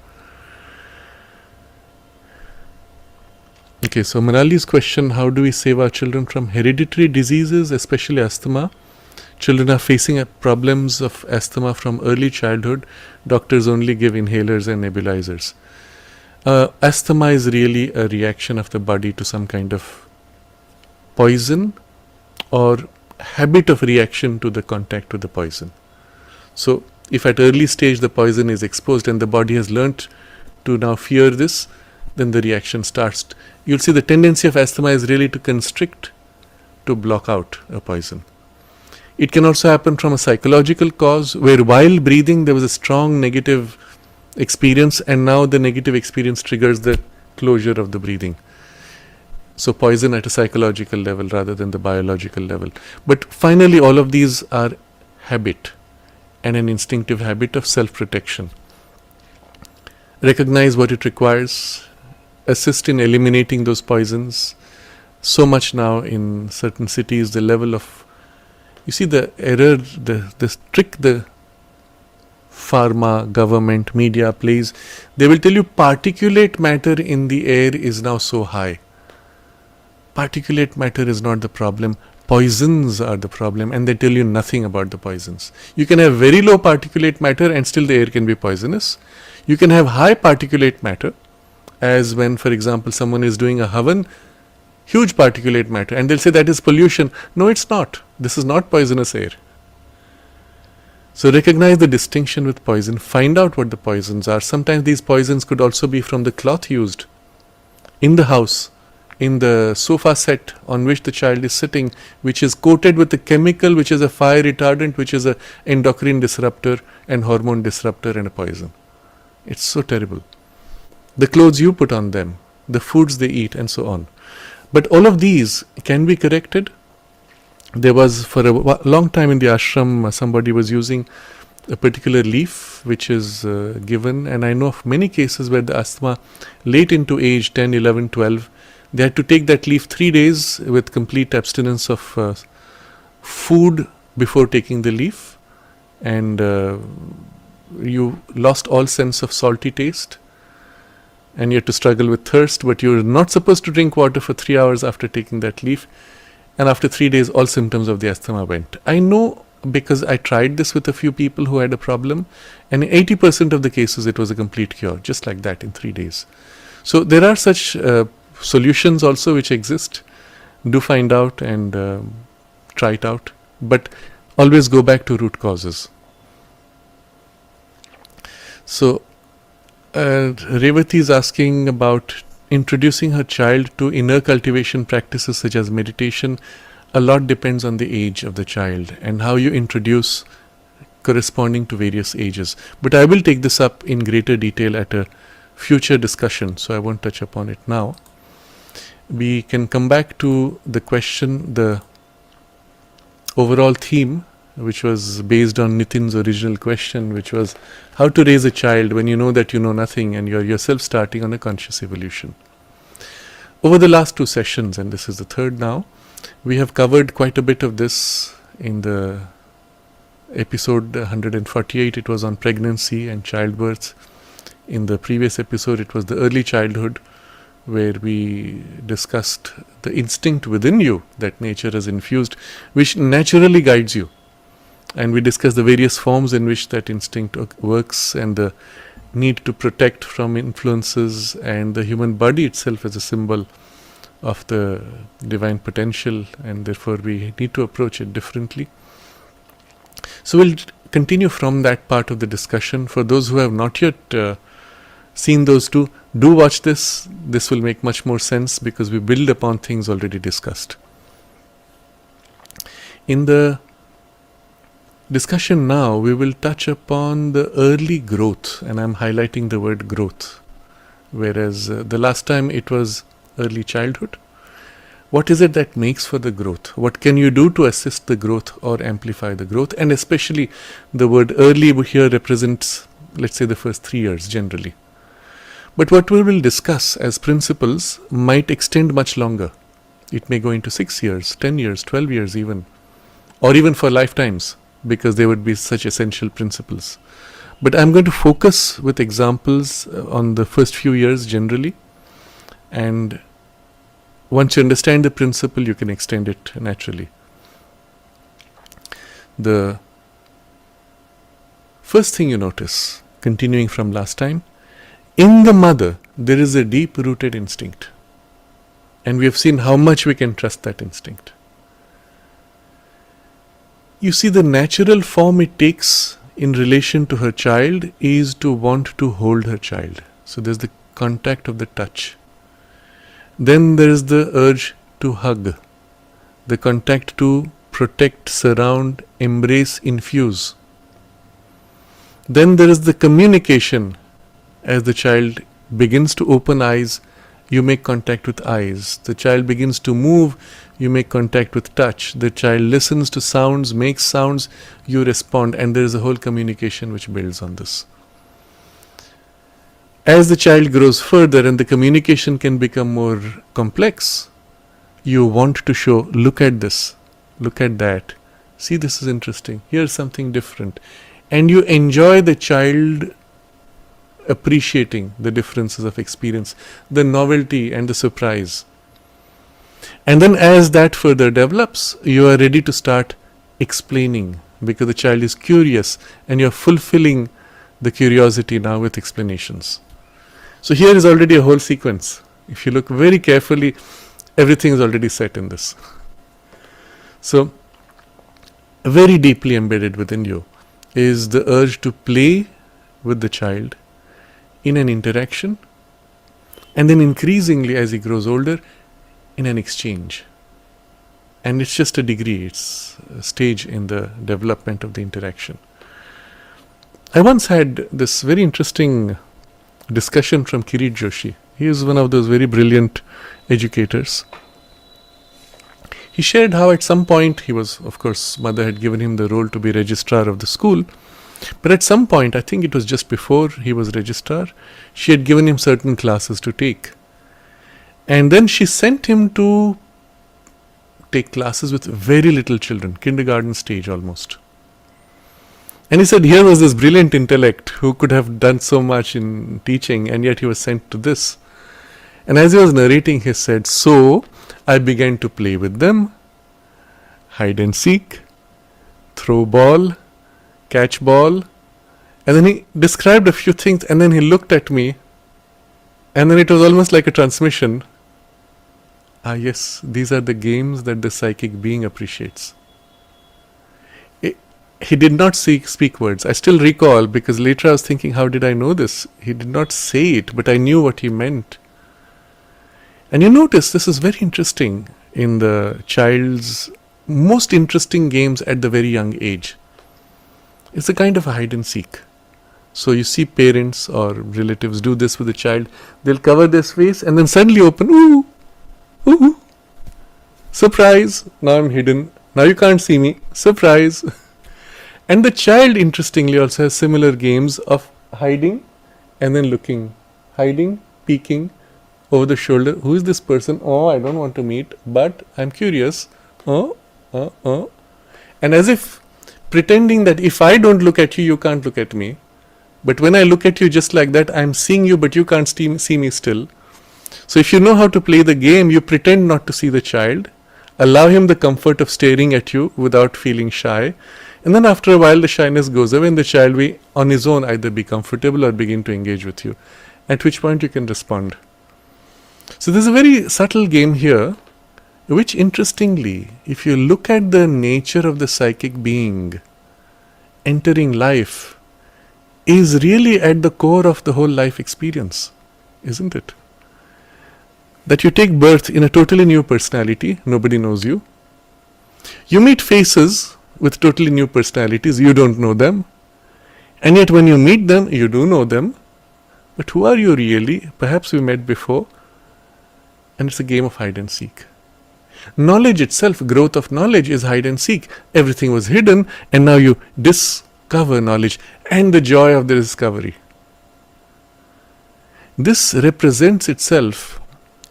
Okay, so Manali's question, how do we save our children from hereditary diseases, especially asthma? Children are facing problems of asthma from early childhood. Doctors only give inhalers and nebulizers. Asthma is really a reaction of the body to some kind of poison or habit of reaction to the contact with the poison. So if at early stage the poison is exposed and the body has learnt to now fear this, then the reaction starts. You'll see the tendency of asthma is really to constrict, to block out a poison. It can also happen from a psychological cause, where while breathing there was a strong negative experience and now the negative experience triggers the closure of the breathing. So poison at a psychological level rather than the biological level. But finally all of these are habit and an instinctive habit of self-protection. Recognize what it requires, assist in eliminating those poisons. So much now in certain cities, the level of, you see the error, the trick the pharma, government, media plays. They will tell you particulate matter in the air is now so high. Particulate matter is not the problem. Poisons are the problem, and they tell you nothing about the poisons. You can have very low particulate matter and still the air can be poisonous. You can have high particulate matter, as when, for example, someone is doing a havan, huge particulate matter, and they'll say that is pollution. No, it's not. This is not poisonous air. So recognize the distinction with poison. Find out what the poisons are. Sometimes these poisons could also be from the cloth used in the house, in the sofa set on which the child is sitting, which is coated with a chemical which is a fire retardant, which is an endocrine disruptor and hormone disruptor and a poison. It's so terrible. The clothes you put on them, the foods they eat, and so on. But all of these can be corrected. There was, for a long time in the ashram, somebody was using a particular leaf which is given, and I know of many cases where the asthma late into age 10, 11, 12, they had to take that leaf 3 days with complete abstinence of food before taking the leaf, and you lost all sense of salty taste and you had to struggle with thirst, but you're not supposed to drink water for 3 hours after taking that leaf, and after 3 days all symptoms of the asthma went. I know because I tried this with a few people who had a problem, and in 80% of the cases it was a complete cure, just like that in 3 days. So there are such solutions also which exist, do find out and try it out, but always go back to root causes. So Revati is asking about introducing her child to inner cultivation practices such as meditation. A lot depends on the age of the child and how you introduce corresponding to various ages. But I will take this up in greater detail at a future discussion, so I won't touch upon it now. We can come back to the question, the overall theme, which was based on Nitin's original question, which was how to raise a child when you know that you know nothing and you're yourself starting on a conscious evolution. Over the last 2 sessions, and this is the third now, we have covered quite a bit of this. In the episode 148, it was on pregnancy and childbirth. In the previous episode, it was the early childhood, where we discussed the instinct within you that nature has infused, which naturally guides you. And we discussed the various forms in which that instinct works, and the need to protect from influences, and the human body itself as a symbol of the divine potential, and therefore we need to approach it differently. So we'll continue from that part of the discussion. For those who have not yet seen those two, do watch this. This will make much more sense because we build upon things already discussed. In the discussion now, we will touch upon the early growth, and I'm highlighting the word growth, whereas the last time it was early childhood. What is it that makes for the growth? What can you do to assist the growth or amplify the growth? And especially the word early here represents, let's say, the first 3 years generally. But what we will discuss as principles might extend much longer. It may go into 6 years, 10 years, 12 years even, or even for lifetimes, because they would be such essential principles. But I'm going to focus with examples on the first few years generally, and once you understand the principle, you can extend it naturally. The first thing you notice, continuing from last time, in the mother, there is a deep-rooted instinct. And we have seen how much we can trust that instinct. You see, the natural form it takes in relation to her child is to want to hold her child. So there's the contact of the touch. Then there is the urge to hug, the contact to protect, surround, embrace, infuse. Then there is the communication. As the child begins to open eyes, you make contact with eyes. The child begins to move, you make contact with touch. The child listens to sounds, makes sounds, you respond, and there is a whole communication which builds on this. As the child grows further and the communication can become more complex, you want to show, look at this, look at that, see, this is interesting, here's something different. And you enjoy the child appreciating the differences of experience, the novelty and the surprise. And then as that further develops, you are ready to start explaining, because the child is curious and you are fulfilling the curiosity now with explanations. So here is already a whole sequence. If you look very carefully, everything is already set in this. So very deeply embedded within you is the urge to play with the child in an interaction, and then increasingly as he grows older, in an exchange. And it's just a degree, it's a stage in the development of the interaction. I once had this very interesting discussion from Kirit Joshi. He is one of those very brilliant educators. He shared how at some point he was, of course, mother had given him the role to be registrar of the school. But at some point, I think it was just before he was registrar, she had given him certain classes to take. And then she sent him to take classes with very little children, kindergarten stage almost. And he said here was this brilliant intellect who could have done so much in teaching, and yet he was sent to this. And as he was narrating, he said, so I began to play with them, hide and seek, throw ball, catch ball, and then he described a few things, and then he looked at me, and then it was almost like a transmission. Ah, yes, these are the games that the psychic being appreciates. He did not speak words. I still recall, because later I was thinking, how did I know this? He did not say it, but I knew what he meant. And you notice this is very interesting in the child's most interesting games at the very young age. It's a kind of a hide and seek. So you see parents or relatives do this with the child. They'll cover their face and then suddenly open. Ooh, ooh, surprise. Now I'm hidden. Now you can't see me. Surprise. And the child, interestingly, also has similar games of hiding and then looking. Hiding, peeking over the shoulder. Who is this person? Oh, I don't want to meet, but I'm curious. Oh. And as if pretending that if I don't look at you, you can't look at me. But when I look at you just like that, I'm seeing you, but you can't see me still. So if you know how to play the game, you pretend not to see the child. Allow him the comfort of staring at you without feeling shy. And then after a while, the shyness goes away and the child will, on his own, either be comfortable or begin to engage with you. At which point you can respond. So there's a very subtle game here, which interestingly, if you look at the nature of the psychic being entering life, is really at the core of the whole life experience, isn't it? That you take birth in a totally new personality, nobody knows you. You meet faces with totally new personalities, you don't know them. And yet when you meet them, you do know them. But who are you really? Perhaps we met before. And it's a game of hide and seek. Knowledge itself, growth of knowledge, is hide and seek. Everything was hidden, and now you discover knowledge and the joy of the discovery. This represents itself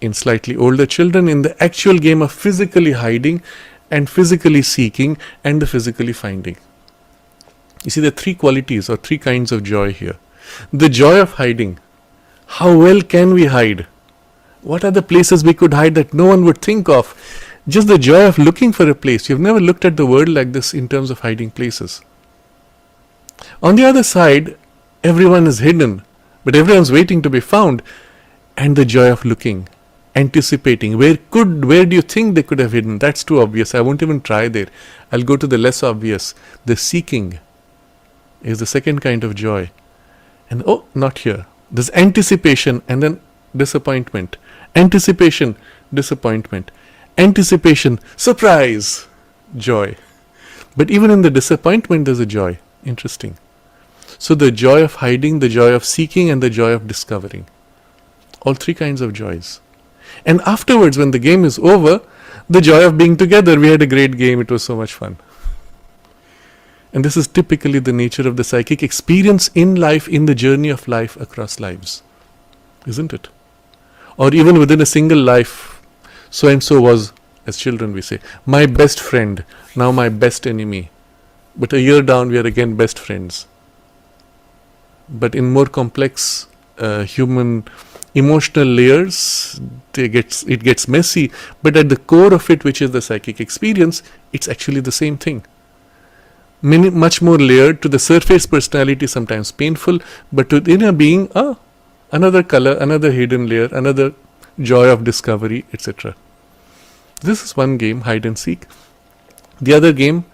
in slightly older children in the actual game of physically hiding and physically seeking and the physically finding. You see, there are three qualities or three kinds of joy here. The joy of hiding. How well can we hide? What are the places we could hide that no one would think of? Just the joy of looking for a place. You've never looked at the world like this in terms of hiding places. On the other side, everyone is hidden, but everyone's waiting to be found. And the joy of looking, anticipating. Where do you think they could have hidden? That's too obvious. I won't even try there. I'll go to the less obvious. The seeking is the second kind of joy. And oh, not here. There's anticipation and then disappointment. Anticipation, disappointment. Anticipation, surprise, joy. But even in the disappointment, there's a joy. Interesting. So the joy of hiding, the joy of seeking, and the joy of discovering. All three kinds of joys. And afterwards, when the game is over, the joy of being together. We had a great game. It was so much fun. And this is typically the nature of the psychic experience in life, in the journey of life across lives. Isn't it? Or even within a single life, so and so was, as children we say, my best friend, now my best enemy. But a year down, we are again best friends. But in more complex human emotional layers, it gets messy. But at the core of it, which is the psychic experience, it's actually the same thing. Much more layered. To the surface, personality sometimes painful, but to the inner being, another color, another hidden layer, another joy of discovery, etc. This is one game, hide and seek. The other game,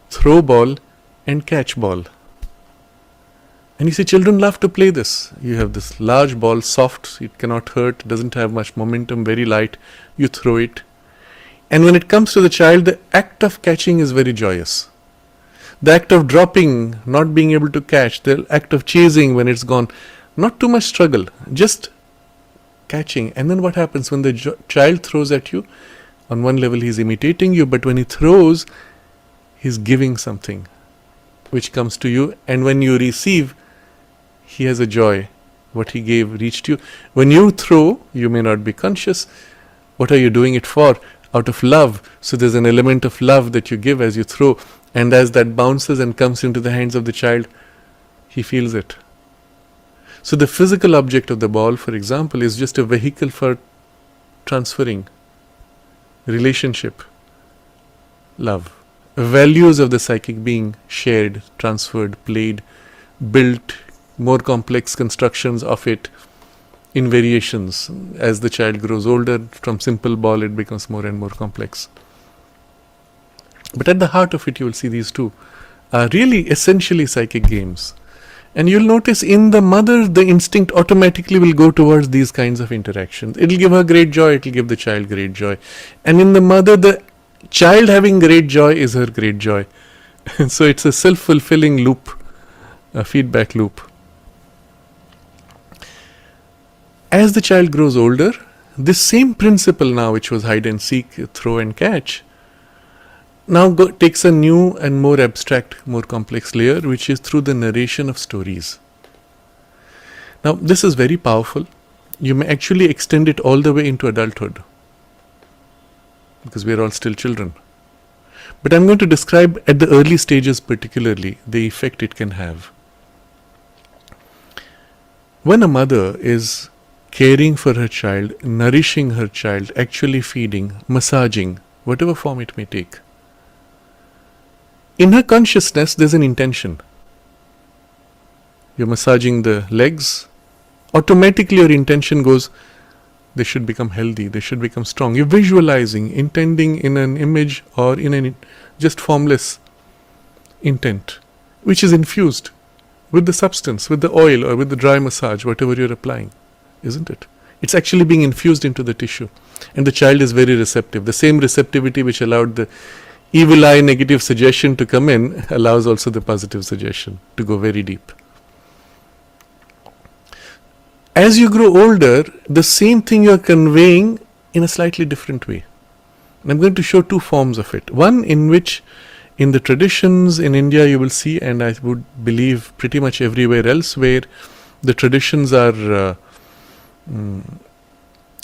throw ball and catch ball. And you see, children love to play this. You have this large ball, soft, it cannot hurt, doesn't have much momentum, very light. You throw it. And when it comes to the child, the act of catching is very joyous. The act of dropping, not being able to catch, the act of chasing when it's gone, not too much struggle, just catching. And then what happens when the child throws at you? On one level he's imitating you, but when he throws, he's giving something which comes to you. And when you receive, he has a joy. What he gave reached you. When you throw, you may not be conscious. What are you doing it for? Out of love. So there's an element of love that you give as you throw. And as that bounces and comes into the hands of the child, he feels it. So the physical object of the ball, for example, is just a vehicle for transferring relationship, love. Values of the psychic being shared, transferred, played, built, more complex constructions of it, in variations. As the child grows older, from simple ball it becomes more and more complex. But at the heart of it, you will see these two are really essentially psychic games. And you'll notice in the mother, the instinct automatically will go towards these kinds of interactions. It'll give her great joy, it'll give the child great joy. And in the mother, the child having great joy is her great joy. So it's a self-fulfilling loop, a feedback loop. As the child grows older, this same principle now, which was hide and seek, throw and catch, now takes a new and more abstract, more complex layer, which is through the narration of stories. Now, this is very powerful. You may actually extend it all the way into adulthood, because we are all still children. But I'm going to describe at the early stages particularly the effect it can have. When a mother is caring for her child, nourishing her child, actually feeding, massaging, whatever form it may take, in her consciousness, there's an intention. You're massaging the legs. Automatically, your intention goes, they should become healthy, they should become strong. You're visualizing, intending in an image or in an just formless intent, which is infused with the substance, with the oil or with the dry massage, whatever you're applying, isn't it? It's actually being infused into the tissue. And the child is very receptive. The same receptivity which allowed the evil eye negative suggestion to come in allows also the positive suggestion to go very deep. As you grow older, the same thing you are conveying in a slightly different way. And I'm going to show two forms of it. One in which in the traditions in India you will see, and I would believe pretty much everywhere else, where the traditions are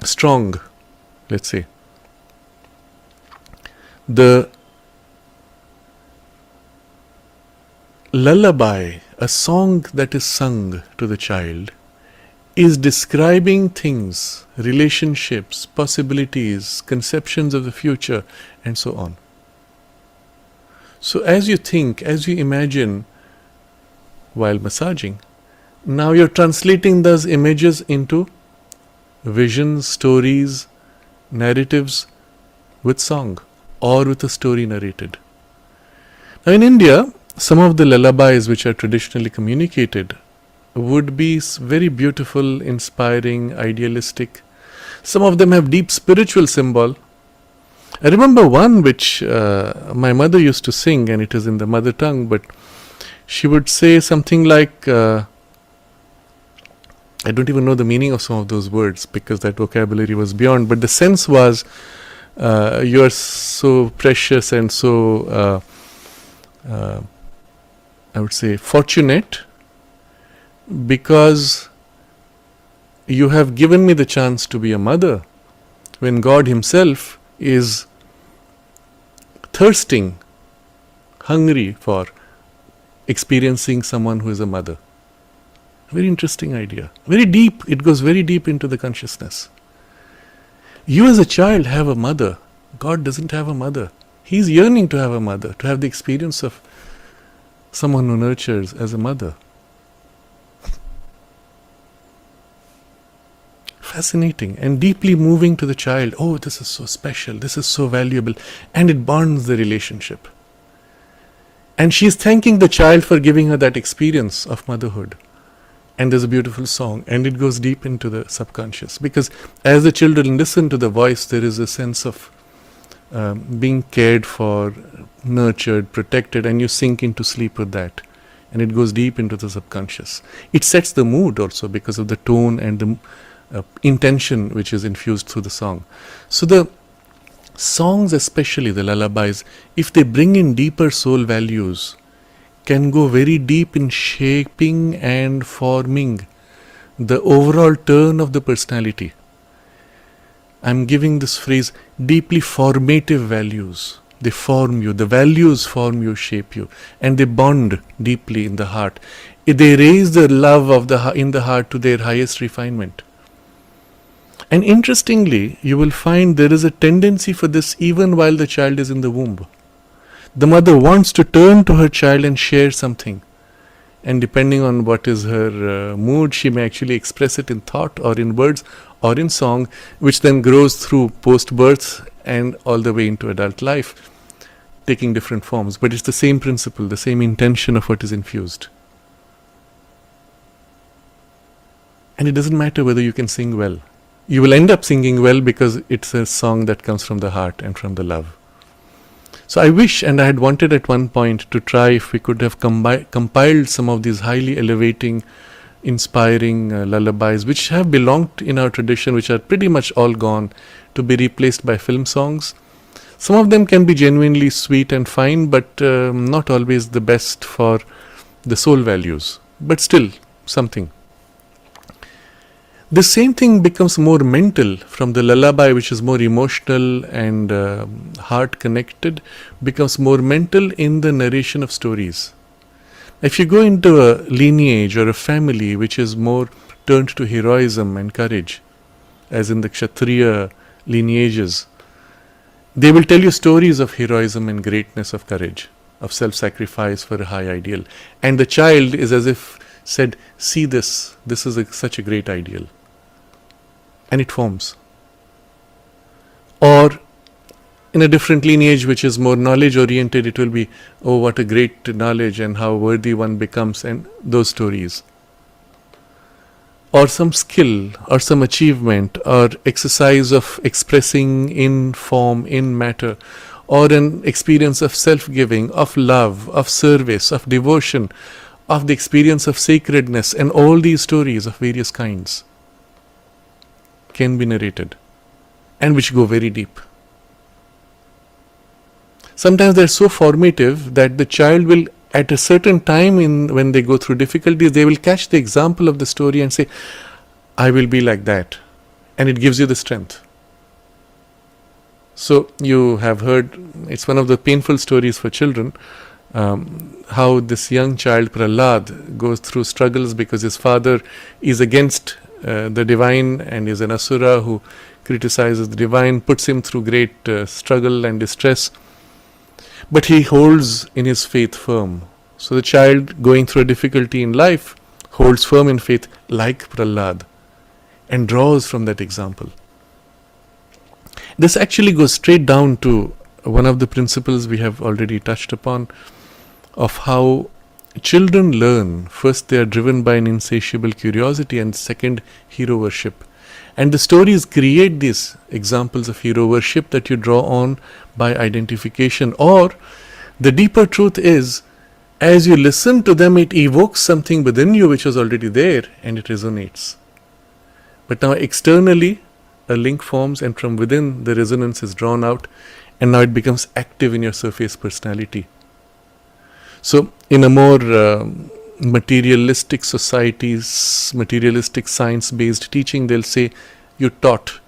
strong, let's say. The lullaby, a song that is sung to the child, is describing things, relationships, possibilities, conceptions of the future, and so on. So as you think, as you imagine while massaging, now you're translating those images into visions, stories, narratives with song or with a story narrated. Now in India, some of the lullabies which are traditionally communicated would be very beautiful, inspiring, idealistic. Some of them have deep spiritual symbol. I remember one which my mother used to sing, and it is in the mother tongue, but she would say something like, I don't even know the meaning of some of those words because that vocabulary was beyond, but the sense was, you are so precious and so I would say fortunate because you have given me the chance to be a mother when God Himself is thirsting, hungry for experiencing someone who is a mother. Very interesting idea. Very deep. It goes very deep into the consciousness. You as a child have a mother. God doesn't have a mother. He's yearning to have a mother, to have the experience of someone who nurtures as a mother. Fascinating and deeply moving to the child. Oh, this is so special. This is so valuable. And it bonds the relationship. And she's thanking the child for giving her that experience of motherhood. And there's a beautiful song. And it goes deep into the subconscious. Because as the children listen to the voice, there is a sense of being cared for, nurtured, protected, and you sink into sleep with that. And it goes deep into the subconscious. It sets the mood also because of the tone and the intention which is infused through the song. So the songs, especially the lullabies, if they bring in deeper soul values, can go very deep in shaping and forming the overall turn of the personality. I'm giving this phrase, deeply formative values. They form you, the values form you, shape you, and they bond deeply in the heart. They raise the love of in the heart to their highest refinement. And interestingly, you will find there is a tendency for this even while the child is in the womb. The mother wants to turn to her child and share something. And depending on what is her mood, she may actually express it in thought or in words or in song, which then grows through post-birth and all the way into adult life, taking different forms. But it's the same principle, the same intention of what is infused. And it doesn't matter whether you can sing well. You will end up singing well because it's a song that comes from the heart and from the love. So I wish, and I had wanted at one point to try if we could have compiled some of these highly elevating, inspiring lullabies which have belonged in our tradition, which are pretty much all gone, to be replaced by film songs. Some of them can be genuinely sweet and fine, but not always the best for the soul values, but still something. The same thing becomes more mental from the lullaby, which is more emotional and heart connected, becomes more mental in the narration of stories. If you go into a lineage or a family which is more turned to heroism and courage, as in the Kshatriya lineages, they will tell you stories of heroism and greatness, of courage, of self-sacrifice for a high ideal. And the child is as if said, see this is such a great ideal. And it forms. Or in a different lineage which is more knowledge oriented, it will be, oh, what a great knowledge and how worthy one becomes, and those stories. Or some skill or some achievement or exercise of expressing in form, in matter, or an experience of self-giving, of love, of service, of devotion, of the experience of sacredness, and all these stories of various kinds can be narrated, and which go very deep. Sometimes they're so formative that the child will, at a certain time when they go through difficulties, they will catch the example of the story and say, I will be like that. And it gives you the strength. So you have heard, it's one of the painful stories for children, how this young child Prahlad goes through struggles because his father is against the divine and is an asura who criticizes the divine, puts him through great struggle and distress. But he holds in his faith firm. So the child going through a difficulty in life holds firm in faith like Prahlad and draws from that example. This actually goes straight down to one of the principles we have already touched upon of how children learn. First, they are driven by an insatiable curiosity, and second, hero worship. And the stories create these examples of hero worship that you draw on by identification. Or the deeper truth is, as you listen to them, it evokes something within you which was already there and it resonates. But now externally, a link forms, and from within the resonance is drawn out, and now it becomes active in your surface personality. So in a more materialistic societies, materialistic science-based teaching, they'll say, you taught.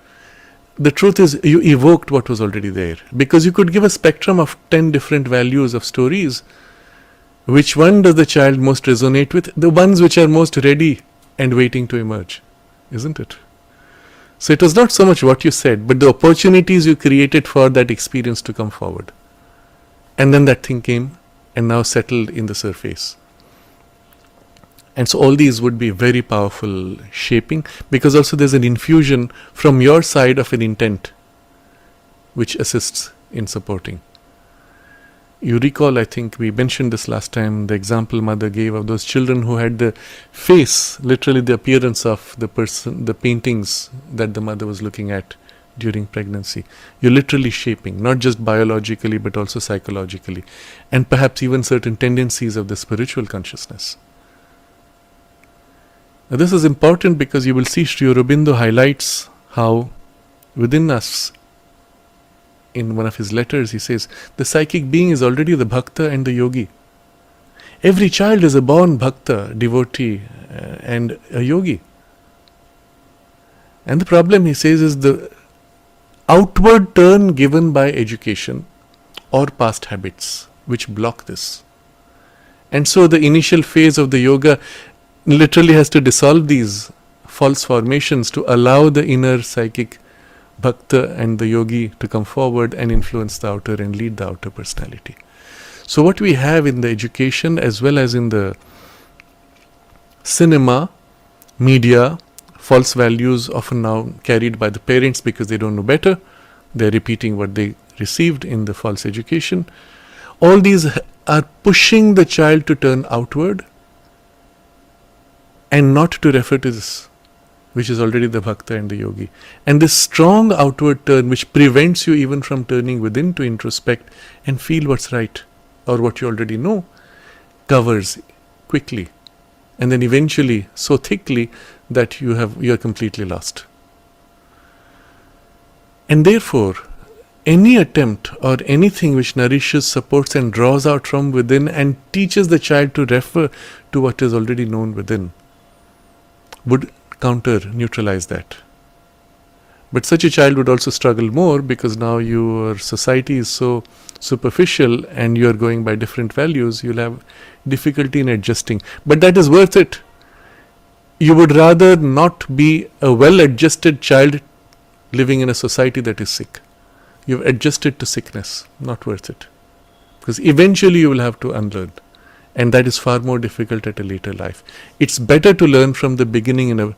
The truth is, you evoked what was already there. Because you could give a spectrum of 10 different values of stories. Which one does the child most resonate with? The ones which are most ready and waiting to emerge, isn't it? So it was not so much what you said, but the opportunities you created for that experience to come forward. And then that thing came and now settled in the surface. And so all these would be very powerful shaping, because also there's an infusion from your side of an intent which assists in supporting. You recall, I think we mentioned this last time, the example mother gave of those children who had the face, literally the appearance of the person, the paintings that the mother was looking at during pregnancy. You're literally shaping, not just biologically but also psychologically, and perhaps even certain tendencies of the spiritual consciousness. Now this is important because you will see Sri Aurobindo highlights how within us, in one of his letters, he says, the psychic being is already the bhakta and the yogi. Every child is a born bhakta, devotee, and a yogi. And the problem, he says, is the outward turn given by education or past habits, which block this. And so the initial phase of the yoga literally has to dissolve these false formations to allow the inner psychic bhakta and the yogi to come forward and influence the outer and lead the outer personality. So what we have in the education as well as in the cinema, media, false values often now carried by the parents because they don't know better. They're repeating what they received in the false education. All these are pushing the child to turn outward and not to refer to this, which is already the bhakta and the yogi. And this strong outward turn, which prevents you even from turning within to introspect and feel what's right or what you already know, covers quickly and then eventually so thickly that you are completely lost. And therefore, any attempt or anything which nourishes, supports and draws out from within and teaches the child to refer to what is already known within would counter, neutralize that. But such a child would also struggle more because now your society is so superficial and you are going by different values, you'll have difficulty in adjusting. But that is worth it. You would rather not be a well-adjusted child living in a society that is sick. You've adjusted to sickness, not worth it. Because eventually you will have to unlearn. And that is far more difficult at a later life. It's better to learn from the beginning in a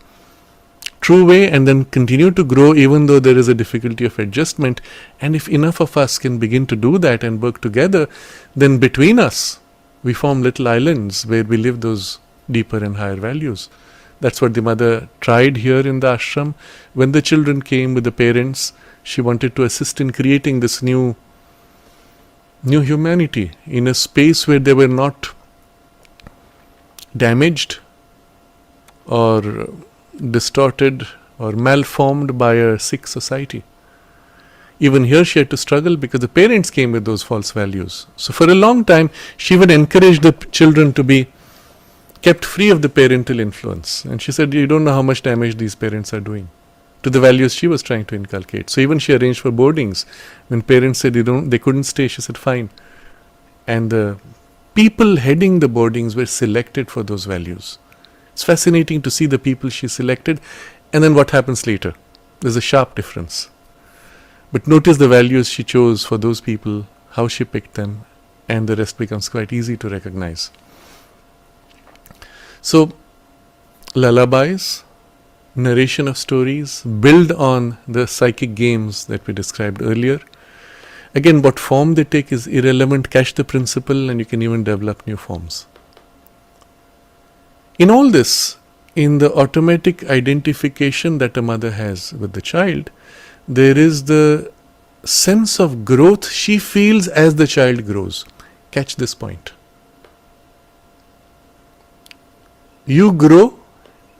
true way and then continue to grow even though there is a difficulty of adjustment. And if enough of us can begin to do that and work together, then between us we form little islands where we live those deeper and higher values. That's what the mother tried here in the ashram. When the children came with the parents, she wanted to assist in creating this new humanity in a space where they were not damaged or distorted or malformed by a sick society. Even here she had to struggle because the parents came with those false values. So for a long time she would encourage the children to be kept free of the parental influence. And she said, you don't know how much damage these parents are doing to the values she was trying to inculcate. So even she arranged for boardings. When parents said they couldn't stay, she said fine. And the people heading the boardings were selected for those values. It's fascinating to see the people she selected and then what happens later. There's a sharp difference. But notice the values she chose for those people, how she picked them, and the rest becomes quite easy to recognize. So, lullabies, narration of stories, build on the psychic games that we described earlier. Again, what form they take is irrelevant. Catch the principle and you can even develop new forms. In all this, in the automatic identification that a mother has with the child, there is the sense of growth she feels as the child grows. Catch this point. You grow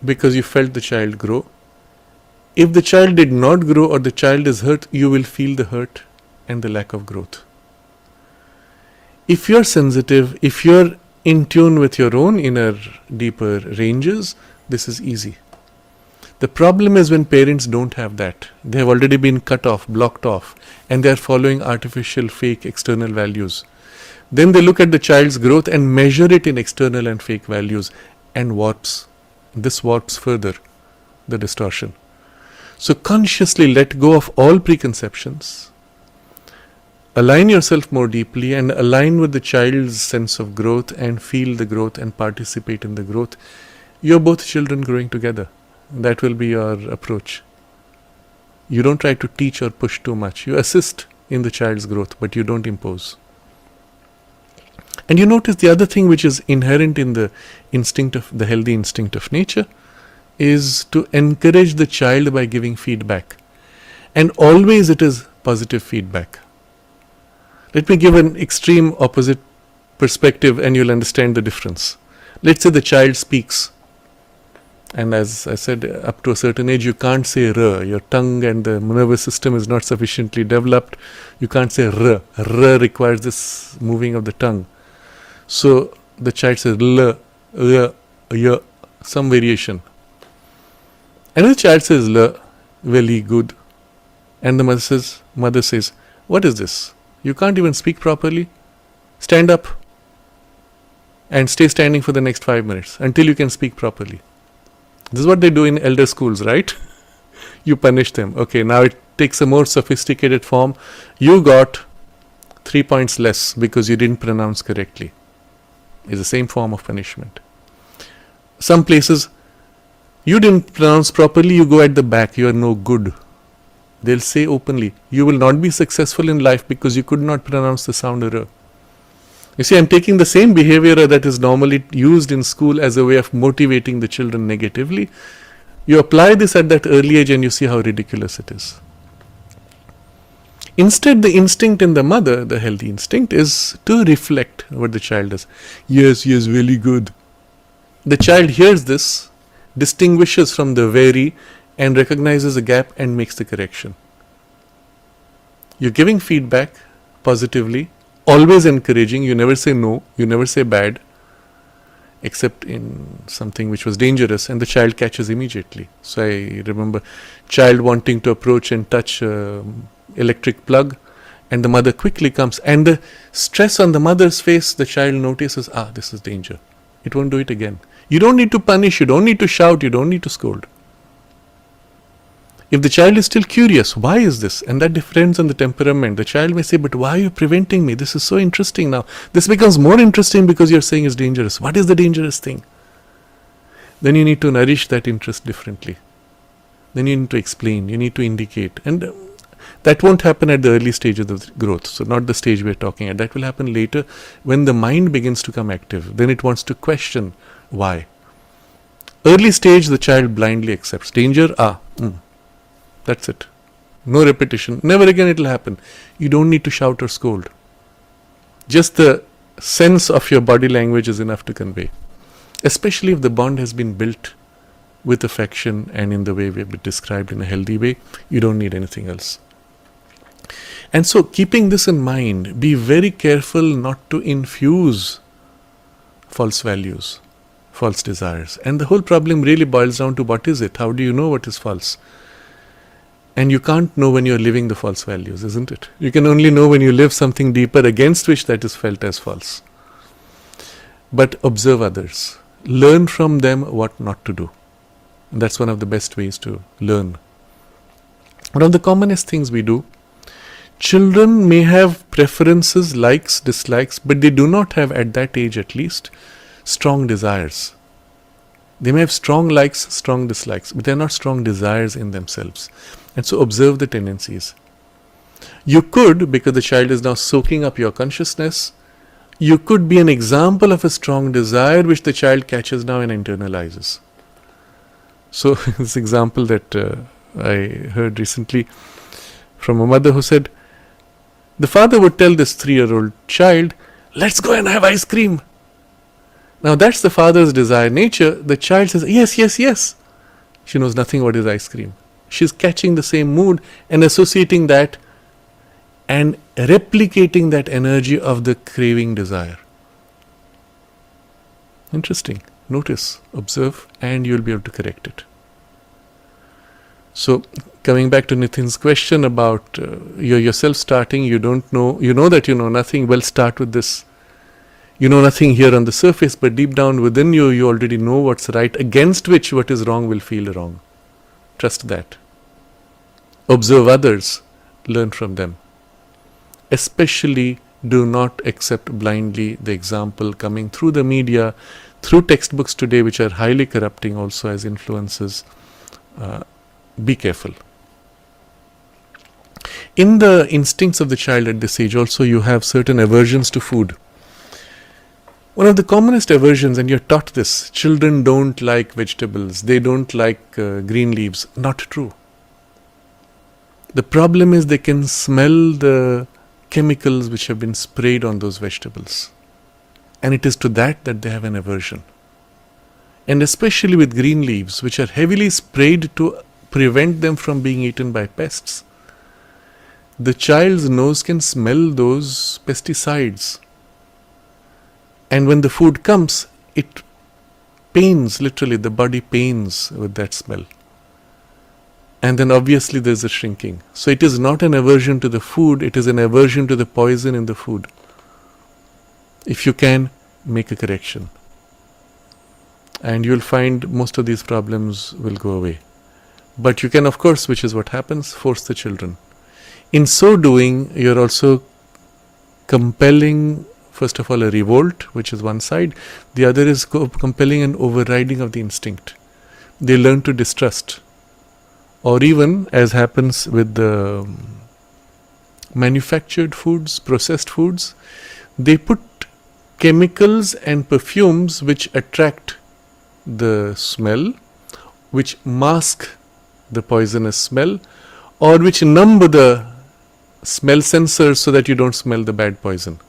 because you felt the child grow. If the child did not grow or the child is hurt, you will feel the hurt and the lack of growth. If you're sensitive, if you're in tune with your own inner deeper ranges, this is easy. The problem is when parents don't have that. They have already been cut off, blocked off, and they are following artificial, fake, external values. Then they look at the child's growth and measure it in external and fake values and warps. This warps further the distortion. So consciously let go of all preconceptions. Align yourself more deeply and align with the child's sense of growth and feel the growth and participate in the growth. You're both children growing together. That will be your approach. You don't try to teach or push too much. You assist in the child's growth, but you don't impose. And you notice the other thing which is inherent in the healthy instinct of nature is to encourage the child by giving feedback. And always it is positive feedback. Let me give an extreme opposite perspective and you'll understand the difference. Let's say the child speaks. And as I said, up to a certain age, you can't say R. Your tongue and the nervous system is not sufficiently developed. You can't say R. R requires this moving of the tongue. So the child says L, Y, some variation. And the child says L, very good. And the mother says, what is this? You can't even speak properly. Stand up and stay standing for the next 5 minutes until you can speak properly. This is what they do in elder schools, right? You punish them. Okay, now it takes a more sophisticated form. You got 3 points less because you didn't pronounce correctly. It's the same form of punishment. Some places you didn't pronounce properly, you go at the back, you are no good. They'll say openly, you will not be successful in life because you could not pronounce the sound R. You see, I'm taking the same behavior that is normally used in school as a way of motivating the children negatively. You apply this at that early age and you see how ridiculous it is. Instead, the instinct in the mother, the healthy instinct, is to reflect what the child does. Yes, really good. The child hears this, distinguishes from the very, and recognizes a gap and makes the correction. You're giving feedback positively, always encouraging. You never say no, you never say bad, except in something which was dangerous, and the child catches immediately. So I remember child wanting to approach and touch electric plug, and the mother quickly comes, and the stress on the mother's face, the child notices, this is danger. It won't do it again. You don't need to punish, you don't need to shout, you don't need to scold. If the child is still curious, why is this? And that depends on the temperament. The child may say, but why are you preventing me? This is so interesting now. This becomes more interesting because you're saying it's dangerous. What is the dangerous thing? Then you need to nourish that interest differently. Then you need to explain, you need to indicate. And that won't happen at the early stage of the growth. So not the stage we're talking at. That will happen later when the mind begins to come active. Then it wants to question why. Early stage, the child blindly accepts. Danger, that's it. No repetition. Never again it will happen. You don't need to shout or scold. Just the sense of your body language is enough to convey. Especially if the bond has been built with affection and in the way we have described in a healthy way, you don't need anything else. And so, keeping this in mind, be very careful not to infuse false values, false desires. And the whole problem really boils down to what is it? How do you know what is false? And you can't know when you're living the false values, isn't it? You can only know when you live something deeper against which that is felt as false. But observe others. Learn from them what not to do. And that's one of the best ways to learn. One of the commonest things we do, children may have preferences, likes, dislikes, but they do not have, at that age at least, strong desires. They may have strong likes, strong dislikes, but they are not strong desires in themselves. And so observe the tendencies. You could, because the child is now soaking up your consciousness, you could be an example of a strong desire which the child catches now and internalizes. So this example that I heard recently from a mother who said, the father would tell this 3-year-old child, let's go and have ice cream. Now that's the father's desire nature. The child says, yes. She knows nothing about his ice cream. She's catching the same mood and associating that and replicating that energy of the craving desire. Interesting. Notice, observe, and you'll be able to correct it. So, coming back to Nitin's question about you're yourself starting, you don't know, you know that you know nothing, well, start with this. You know nothing here on the surface, but deep down within you, you already know what's right, against which what is wrong will feel wrong. Trust that. Observe others, learn from them. Especially do not accept blindly the example coming through the media, through textbooks today, which are highly corrupting also as influences. Be careful. In the instincts of the child at this age also, you have certain aversions to food. One of the commonest aversions, and you're taught this, children don't like vegetables, they don't like green leaves. Not true. The problem is they can smell the chemicals which have been sprayed on those vegetables. And it is to that they have an aversion. And especially with green leaves, which are heavily sprayed to prevent them from being eaten by pests. The child's nose can smell those pesticides. And when the food comes, it pains, literally, the body pains with that smell. And then obviously there's a shrinking. So it is not an aversion to the food, it is an aversion to the poison in the food. If you can, make a correction. And you'll find most of these problems will go away. But you can, of course, which is what happens, force the children. In so doing, you're also compelling First of all, a revolt, which is one side. The other is compelling and overriding of the instinct. They learn to distrust. Or even, as happens with the manufactured foods, processed foods, they put chemicals and perfumes which attract the smell, which mask the poisonous smell, or which numb the smell sensors so that you don't smell the bad poison.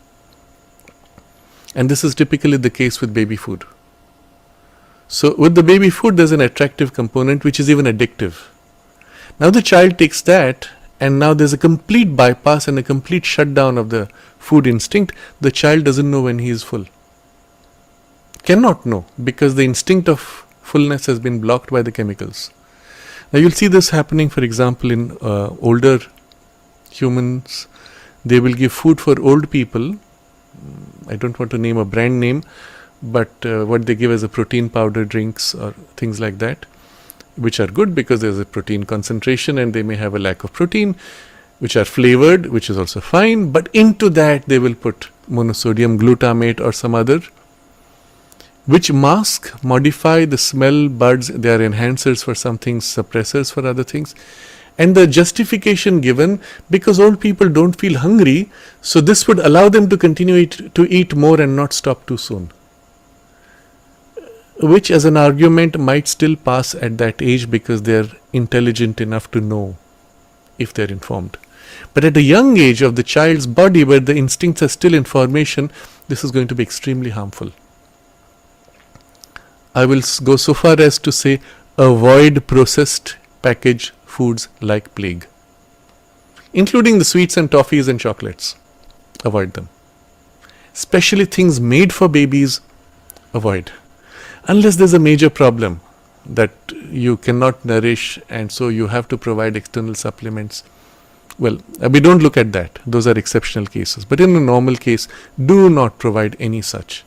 And this is typically the case with baby food. So with the baby food, there's an attractive component which is even addictive. Now the child takes that, and now there's a complete bypass and a complete shutdown of the food instinct. The child doesn't know when he is full. Cannot know, because the instinct of fullness has been blocked by the chemicals. Now you'll see this happening, for example, in older humans. They will give food for old people. I don't want to name a brand name, but what they give as a protein powder drinks or things like that, which are good because there's a protein concentration and they may have a lack of protein, which are flavored, which is also fine, but into that they will put monosodium glutamate or some other, which mask, modify the smell buds. They are enhancers for some things, suppressors for other things. And the justification given, because old people don't feel hungry, so this would allow them to continue to eat more and not stop too soon. Which as an argument might still pass at that age because they are intelligent enough to know if they are informed. But at a young age of the child's body, where the instincts are still in formation, this is going to be extremely harmful. I will go so far as to say avoid processed packaged foods like plague, including the sweets and toffees and chocolates. Avoid them. Especially things made for babies, avoid. Unless there's a major problem that you cannot nourish and so you have to provide external supplements. Well, we don't look at that. Those are exceptional cases. But in a normal case, do not provide any such.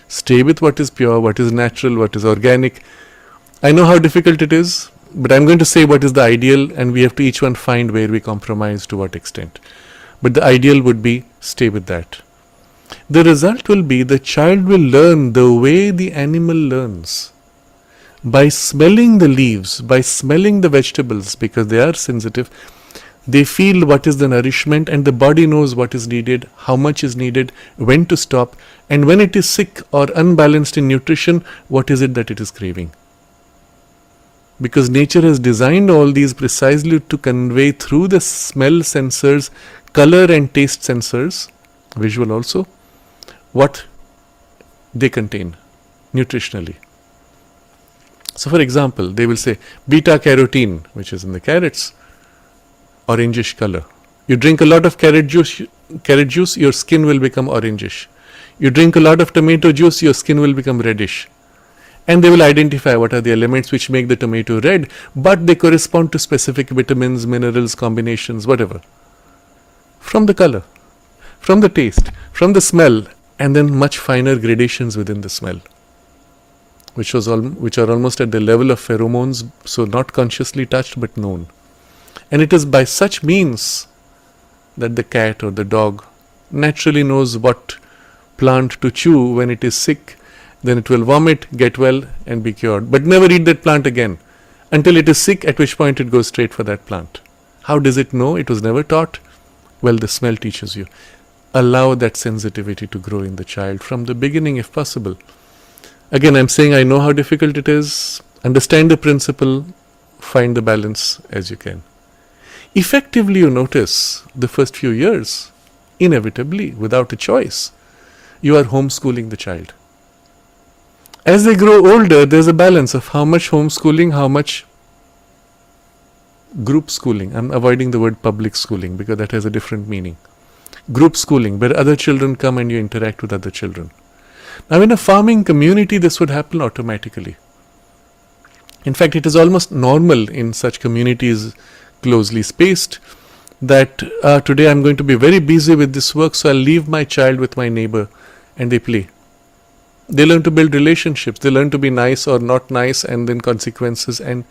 Stay with what is pure, what is natural, what is organic. I know how difficult it is, but I'm going to say what is the ideal, and we have to each one find where we compromise to what extent. But the ideal would be stay with that. The result will be the child will learn the way the animal learns. By smelling the leaves, by smelling the vegetables, because they are sensitive, they feel what is the nourishment, and the body knows what is needed, how much is needed, when to stop, and when it is sick or unbalanced in nutrition, what is it that it is craving. Because nature has designed all these precisely to convey through the smell sensors, color and taste sensors, visual also, what they contain nutritionally. So for example, they will say beta carotene, which is in the carrots, orangish color. You drink a lot of carrot juice, your skin will become orangish. You drink a lot of tomato juice, your skin will become reddish. And they will identify what are the elements which make the tomato red, but they correspond to specific vitamins, minerals, combinations, whatever. From the color, from the taste, from the smell, and then much finer gradations within the smell, which are almost at the level of pheromones, so not consciously touched but known. And it is by such means that the cat or the dog naturally knows what plant to chew when it is sick. Then it will vomit, get well, and be cured. But never eat that plant again until it is sick, at which point it goes straight for that plant. How does it know? It was never taught. Well, the smell teaches you. Allow that sensitivity to grow in the child from the beginning if possible. Again, I'm saying I know how difficult it is. Understand the principle. Find the balance as you can. Effectively, you notice the first few years, inevitably, without a choice, you are homeschooling the child. As they grow older, there's a balance of how much homeschooling, how much group schooling. I'm avoiding the word public schooling because that has a different meaning. Group schooling, where other children come and you interact with other children. Now, in a farming community, this would happen automatically. In fact, it is almost normal in such communities closely spaced that today I'm going to be very busy with this work, so I'll leave my child with my neighbor and they play. They learn to build relationships. They learn to be nice or not nice, and then consequences, and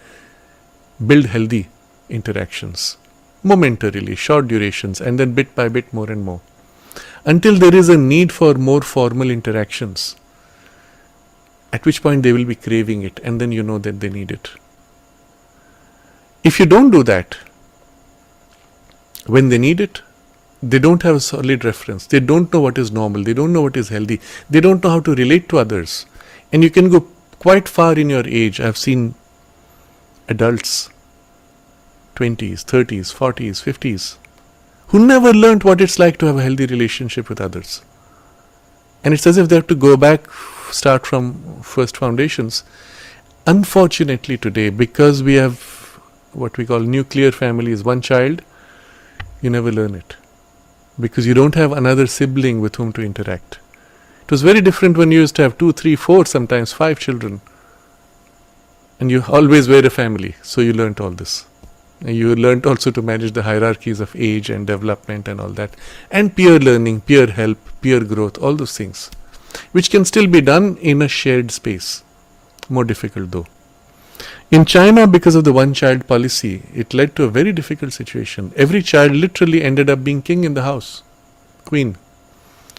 build healthy interactions. Momentarily, short durations, and then bit by bit more and more. until there is a need for more formal interactions, at which point they will be craving it, and then you know that they need it. If you don't do that, when they need it, they don't have a solid reference. They don't know what is normal. They don't know what is healthy. They don't know how to relate to others. And you can go quite far in your age. I've seen adults, 20s, 30s, 40s, 50s, who never learnt what it's like to have a healthy relationship with others. And it's as if they have to go back, start from first foundations. Unfortunately today, because we have what we call nuclear families, one child, you never learn it. Because you don't have another sibling with whom to interact. It was very different when you used to have 2, 3, 4, sometimes 5 children. And you always were a family, so you learnt all this. And you learnt also to manage the hierarchies of age and development and all that. And peer learning, peer help, peer growth, all those things. Which can still be done in a shared space. More difficult though. In China, because of the one-child policy, it led to a very difficult situation. Every child literally ended up being king in the house, queen.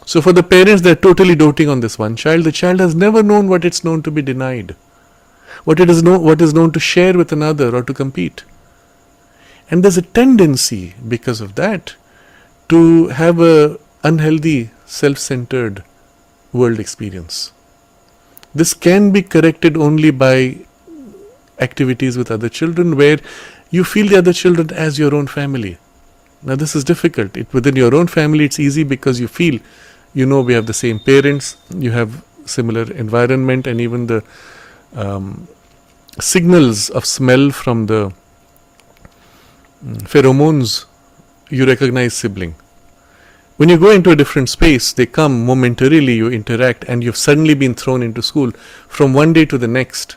So for the parents, they're totally doting on this one child. The child has never known what it's known to be denied, what is known to share with another or to compete. And there's a tendency, because of that, to have a unhealthy, self-centered world experience. This can be corrected only by activities with other children where you feel the other children as your own family. Now this is difficult. Within your own family it's easy because you feel, we have the same parents, you have similar environment, and even the signals of smell from the pheromones, you recognize sibling. When you go into a different space, they come momentarily, you interact, and you've suddenly been thrown into school from one day to the next.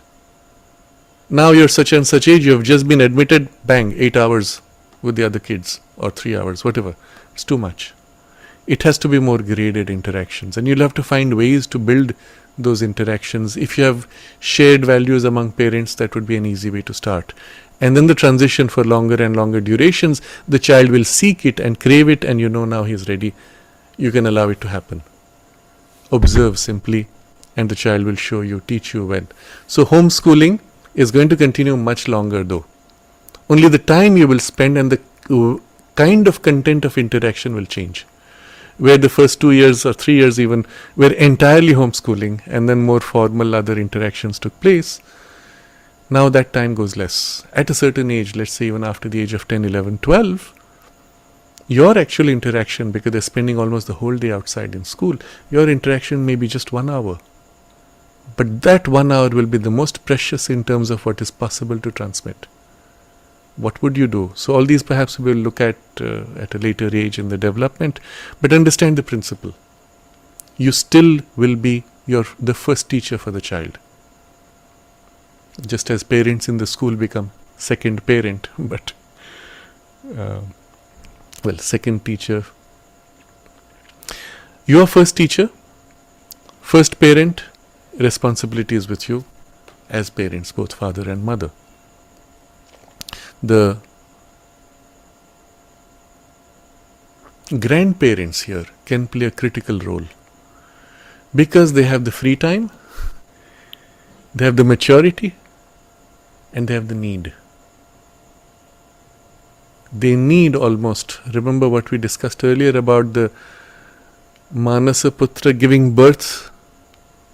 Now you're such and such age, you have just been admitted, bang, 8 hours with the other kids, or 3 hours, whatever. It's too much. It has to be more graded interactions, and you'll have to find ways to build those interactions. If you have shared values among parents, that would be an easy way to start. And then the transition for longer and longer durations, the child will seek it and crave it, and now he's ready. You can allow it to happen. Observe simply, and the child will show you, teach you when. So homeschooling is going to continue much longer though. Only the time you will spend and the kind of content of interaction will change. Where the first 2 years or 3 years even were entirely homeschooling, and then more formal other interactions took place, now that time goes less. At a certain age, let's say even after the age of 10, 11, 12, your actual interaction, because they're spending almost the whole day outside in school, your interaction may be just 1 hour. But that 1 hour will be the most precious in terms of what is possible to transmit. What would you do? So all these perhaps we'll look at a later age in the development, but understand the principle. You still will be the first teacher for the child. Just as parents in the school become second parent, but second teacher. You are first teacher, first parent. Responsibility is with you as parents, both father and mother. The grandparents here can play a critical role because they have the free time, they have the maturity, and they have the need. They need almost, remember what we discussed earlier about the Manasa Putra giving birth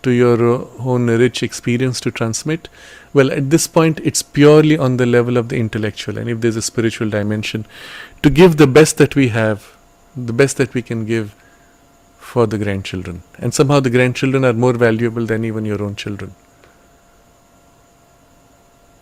to your own rich experience to transmit. Well, at this point, it's purely on the level of the intellectual, and if there's a spiritual dimension, to give the best that we have, the best that we can give for the grandchildren. And somehow the grandchildren are more valuable than even your own children.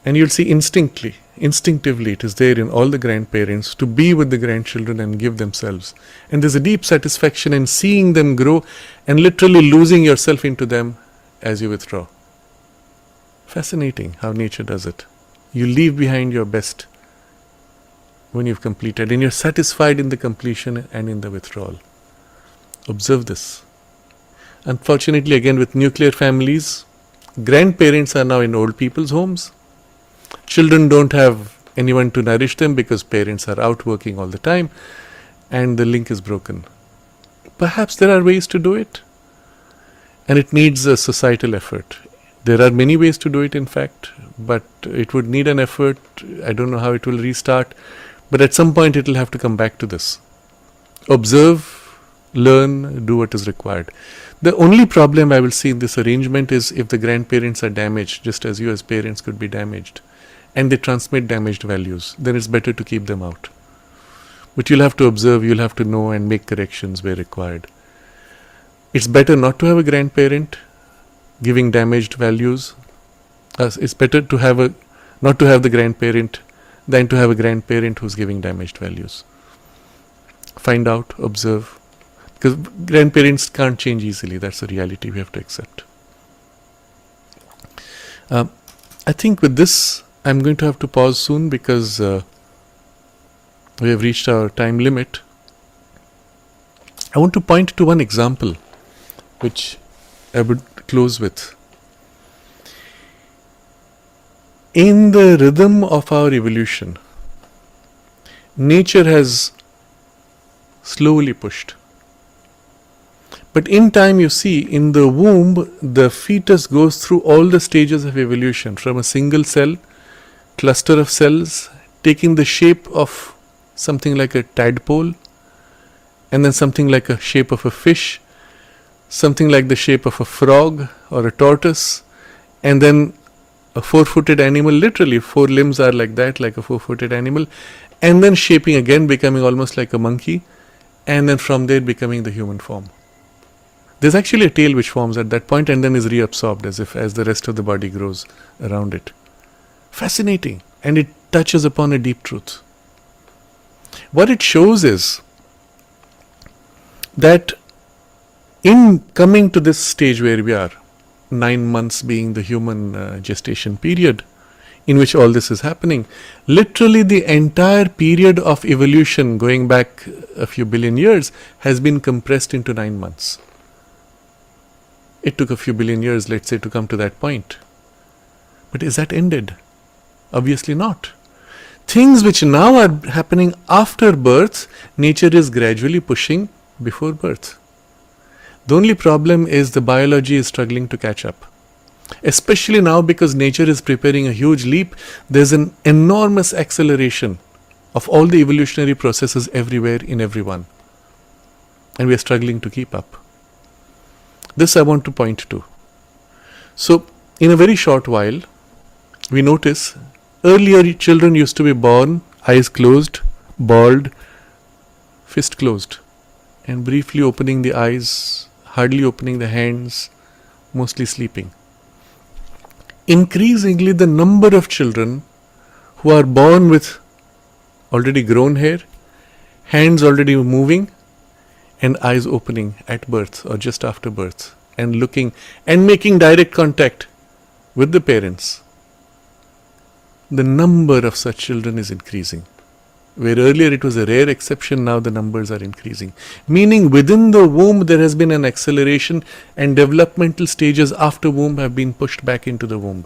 And you'll see instinctively, it is there in all the grandparents to be with the grandchildren and give themselves. And there's a deep satisfaction in seeing them grow and literally losing yourself into them as you withdraw. Fascinating how nature does it. You leave behind your best when you've completed, and you're satisfied in the completion and in the withdrawal. Observe this. Unfortunately, again with nuclear families, grandparents are now in old people's homes. Children don't have anyone to nourish them because parents are out working all the time, and the link is broken. Perhaps there are ways to do it, and it needs a societal effort. There are many ways to do it, in fact, but it would need an effort. I don't know how it will restart, but at some point it will have to come back to this. Observe, learn, do what is required. The only problem I will see in this arrangement is if the grandparents are damaged, just as you as parents could be damaged, and they transmit damaged values, then it's better to keep them out. But you'll have to observe, you'll have to know and make corrections where required. It's better not to have a grandparent giving damaged values. It's better to have not to have the grandparent than to have a grandparent who's giving damaged values. Find out, observe, because grandparents can't change easily. That's a reality we have to accept. I think with this, I'm going to have to pause soon because we have reached our time limit. I want to point to one example which I would close with. In the rhythm of our evolution, nature has slowly pushed. But in time, you see, in the womb, the fetus goes through all the stages of evolution, from a single cell, cluster of cells, taking the shape of something like a tadpole, and then something like a shape of a fish, something like the shape of a frog or a tortoise, and then a four-footed animal. Literally, 4 limbs are like that, like a 4-footed animal, and then shaping again, becoming almost like a monkey, and then from there becoming the human form. There's actually a tail which forms at that point and then is reabsorbed as the rest of the body grows around it. Fascinating, and it touches upon a deep truth. What it shows is that in coming to this stage where we are, 9 months being the human gestation period in which all this is happening, literally the entire period of evolution going back a few billion years has been compressed into 9 months. It took a few billion years, let's say, to come to that point. But is that ended? Obviously not. Things which now are happening after birth, nature is gradually pushing before birth. The only problem is the biology is struggling to catch up. Especially now, because nature is preparing a huge leap, there's an enormous acceleration of all the evolutionary processes everywhere in everyone. And we are struggling to keep up. This I want to point to. So, in a very short while, we notice earlier children used to be born, eyes closed, bald, fist closed, and briefly opening the eyes, hardly opening the hands, mostly sleeping. Increasingly, the number of children who are born with already grown hair, hands already moving, and eyes opening at birth or just after birth, and looking and making direct contact with the parents. The number of such children is increasing. Where earlier it was a rare exception, now the numbers are increasing. Meaning within the womb there has been an acceleration, and developmental stages after womb have been pushed back into the womb.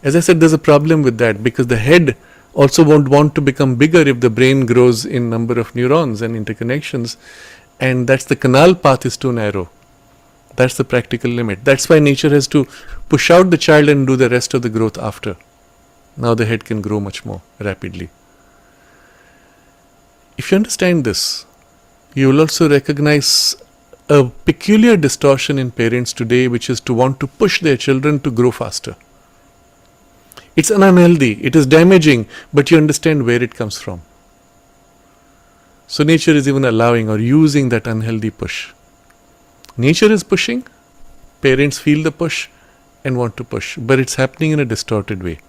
As I said, there's a problem with that, because the head also won't want to become bigger if the brain grows in number of neurons and interconnections, and that's the canal path is too narrow. That's the practical limit. That's why nature has to push out the child and do the rest of the growth after. Now the head can grow much more rapidly. If you understand this, you will also recognize a peculiar distortion in parents today, which is to want to push their children to grow faster. It's unhealthy, it is damaging, but you understand where it comes from. So nature is even allowing or using that unhealthy push. Nature is pushing, parents feel the push and want to push, but it's happening in a distorted way.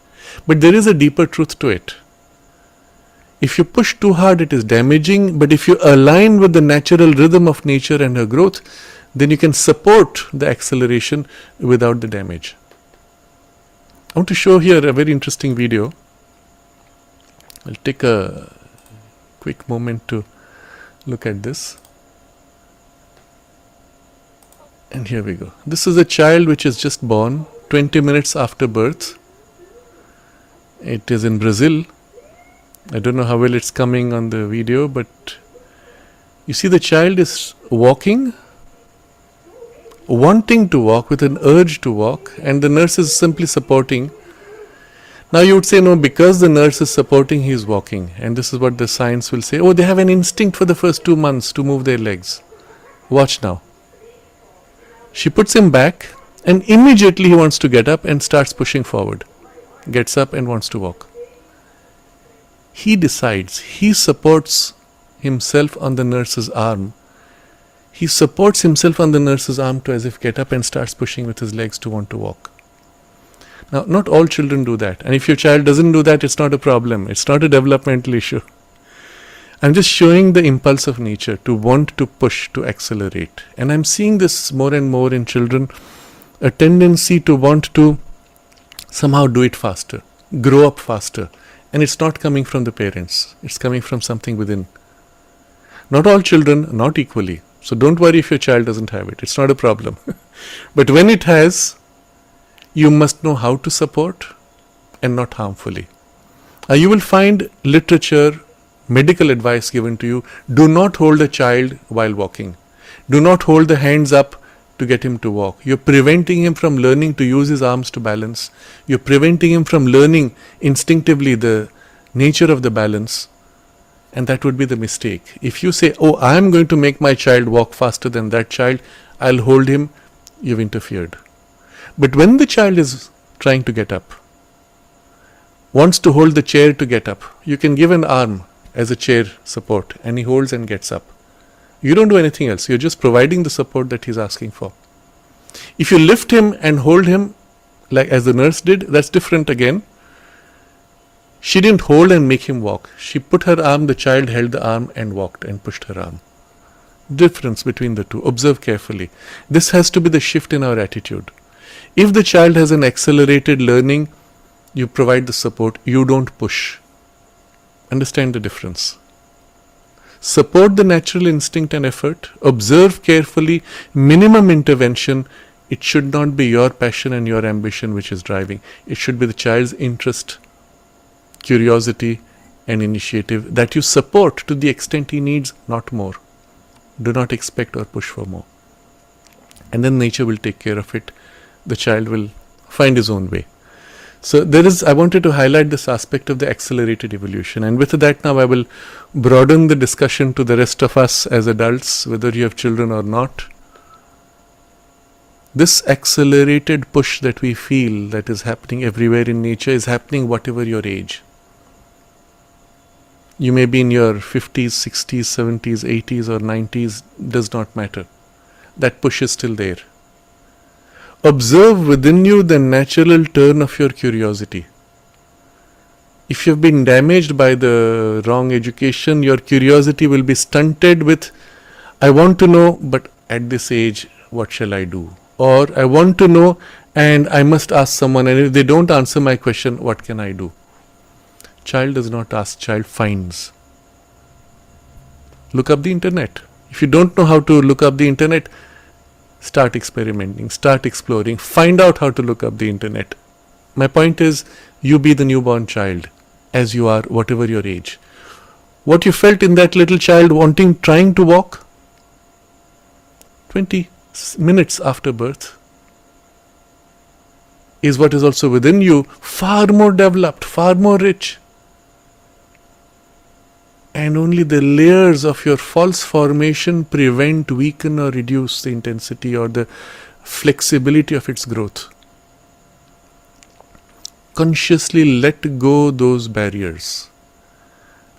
But there is a deeper truth to it. If you push too hard, it is damaging, but if you align with the natural rhythm of nature and her growth, then you can support the acceleration without the damage. I want to show here a very interesting video. I'll take a quick moment to look at this. And here we go. This is a child which is just born, 20 minutes after birth. It is in Brazil. I don't know how well it's coming on the video, but you see the child is walking, wanting to walk, with an urge to walk, and the nurse is simply supporting. Now you would say, no, because the nurse is supporting, he is walking. And this is what the science will say. Oh, they have an instinct for the first 2 months to move their legs. Watch now. She puts him back, and immediately he wants to get up and starts pushing forward. Gets up and wants to walk. He decides, he supports himself on the nurse's arm. He supports himself on the nurse's arm to as if get up and starts pushing with his legs to want to walk. Now, not all children do that. And if your child doesn't do that, it's not a problem. It's not a developmental issue. I'm just showing the impulse of nature to want to push, to accelerate. And I'm seeing this more and more in children, a tendency to want to somehow do it faster, grow up faster. And it's not coming from the parents. It's coming from something within. Not all children, not equally. So don't worry if your child doesn't have it. It's not a problem. But when it has, you must know how to support and not harmfully. You will find literature, medical advice given to you. Do not hold a child while walking. Do not hold the hands up to get him to walk. You're preventing him from learning to use his arms to balance. You're preventing him from learning instinctively the nature of the balance. And that would be the mistake. If you say, oh, I'm going to make my child walk faster than that child, I'll hold him, you've interfered. But when the child is trying to get up, wants to hold the chair to get up, you can give an arm as a chair support and he holds and gets up. You don't do anything else. You're just providing the support that he's asking for. If you lift him and hold him, like as the nurse did, that's different again. She didn't hold and make him walk. She put her arm, the child held the arm and walked and pushed her arm. Difference between the two. Observe carefully. This has to be the shift in our attitude. If the child has an accelerated learning, you provide the support, you don't push. Understand the difference. Support the natural instinct and effort. Observe carefully, minimum intervention. It should not be your passion and your ambition which is driving. It should be the child's interest, curiosity and initiative that you support to the extent he needs, not more. Do not expect or push for more. And then nature will take care of it. The child will find his own way. So I wanted to highlight this aspect of the accelerated evolution. And with that now I will broaden the discussion to the rest of us as adults, whether you have children or not. This accelerated push that we feel that is happening everywhere in nature is happening whatever your age. You may be in your 50s, 60s, 70s, 80s or 90s, does not matter. That push is still there. Observe within you the natural turn of your curiosity. If you've been damaged by the wrong education, your curiosity will be stunted with, I want to know, but at this age, what shall I do? Or I want to know and I must ask someone, and if they don't answer my question, what can I do? Child does not ask, child finds. Look up the internet. If you don't know how to look up the internet, start experimenting, start exploring, find out how to look up the internet. My point is, you be the newborn child as you are, whatever your age. What you felt in that little child trying to walk 20 minutes after birth is what is also within you, far more developed, far more rich. And only the layers of your false formation prevent, weaken or reduce the intensity or the flexibility of its growth. Consciously let go those barriers.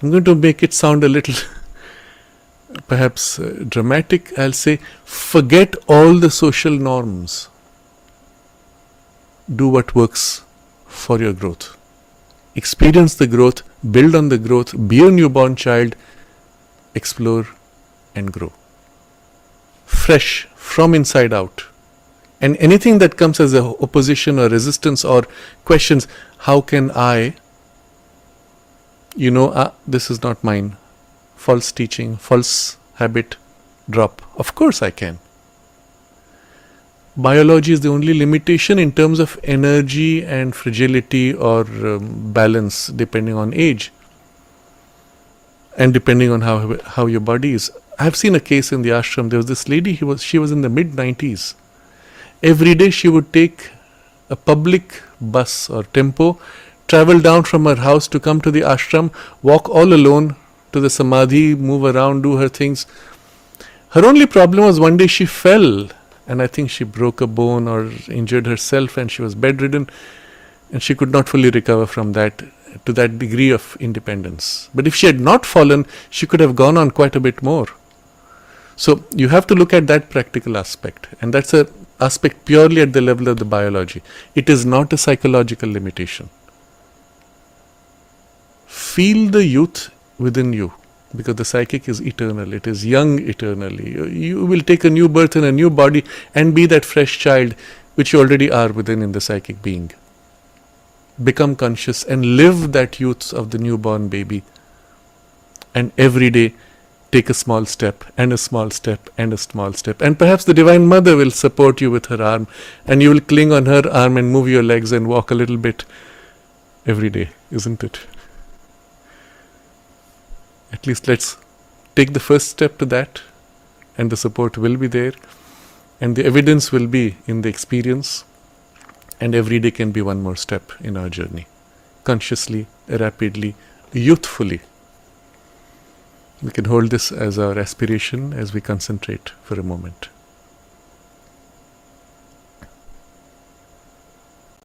I'm going to make it sound a little perhaps dramatic. I'll say, forget all the social norms. Do what works for your growth. Experience the growth, build on the growth, be a newborn child, explore and grow. Fresh, from inside out. And anything that comes as a opposition or resistance or questions, how can I, this is not mine, false teaching, false habit, drop. Of course I can. Biology is the only limitation in terms of energy and fragility or balance depending on age and depending on how your body is. I've seen a case in the ashram. There was this lady, she was in the mid-90s. Every day she would take a public bus or tempo, travel down from her house to come to the ashram, walk all alone to the samadhi, move around, do her things. Her only problem was one day she fell, and I think she broke a bone or injured herself, and she was bedridden, and she could not fully recover from that to that degree of independence. But if she had not fallen, she could have gone on quite a bit more. So you have to look at that practical aspect, and that's an aspect purely at the level of the biology. It is not a psychological limitation. Feel the youth within you, because the psychic is eternal. It is young eternally. You will take a new birth in a new body and be that fresh child which you already are within in the psychic being. Become conscious and live that youth of the newborn baby, and every day take a small step and a small step and a small step, and perhaps the Divine Mother will support you with her arm, and you will cling on her arm and move your legs and walk a little bit every day, isn't it? At least let's take the first step to that, and the support will be there, and the evidence will be in the experience, and every day can be one more step in our journey, consciously, rapidly, youthfully. We can hold this as our aspiration as we concentrate for a moment.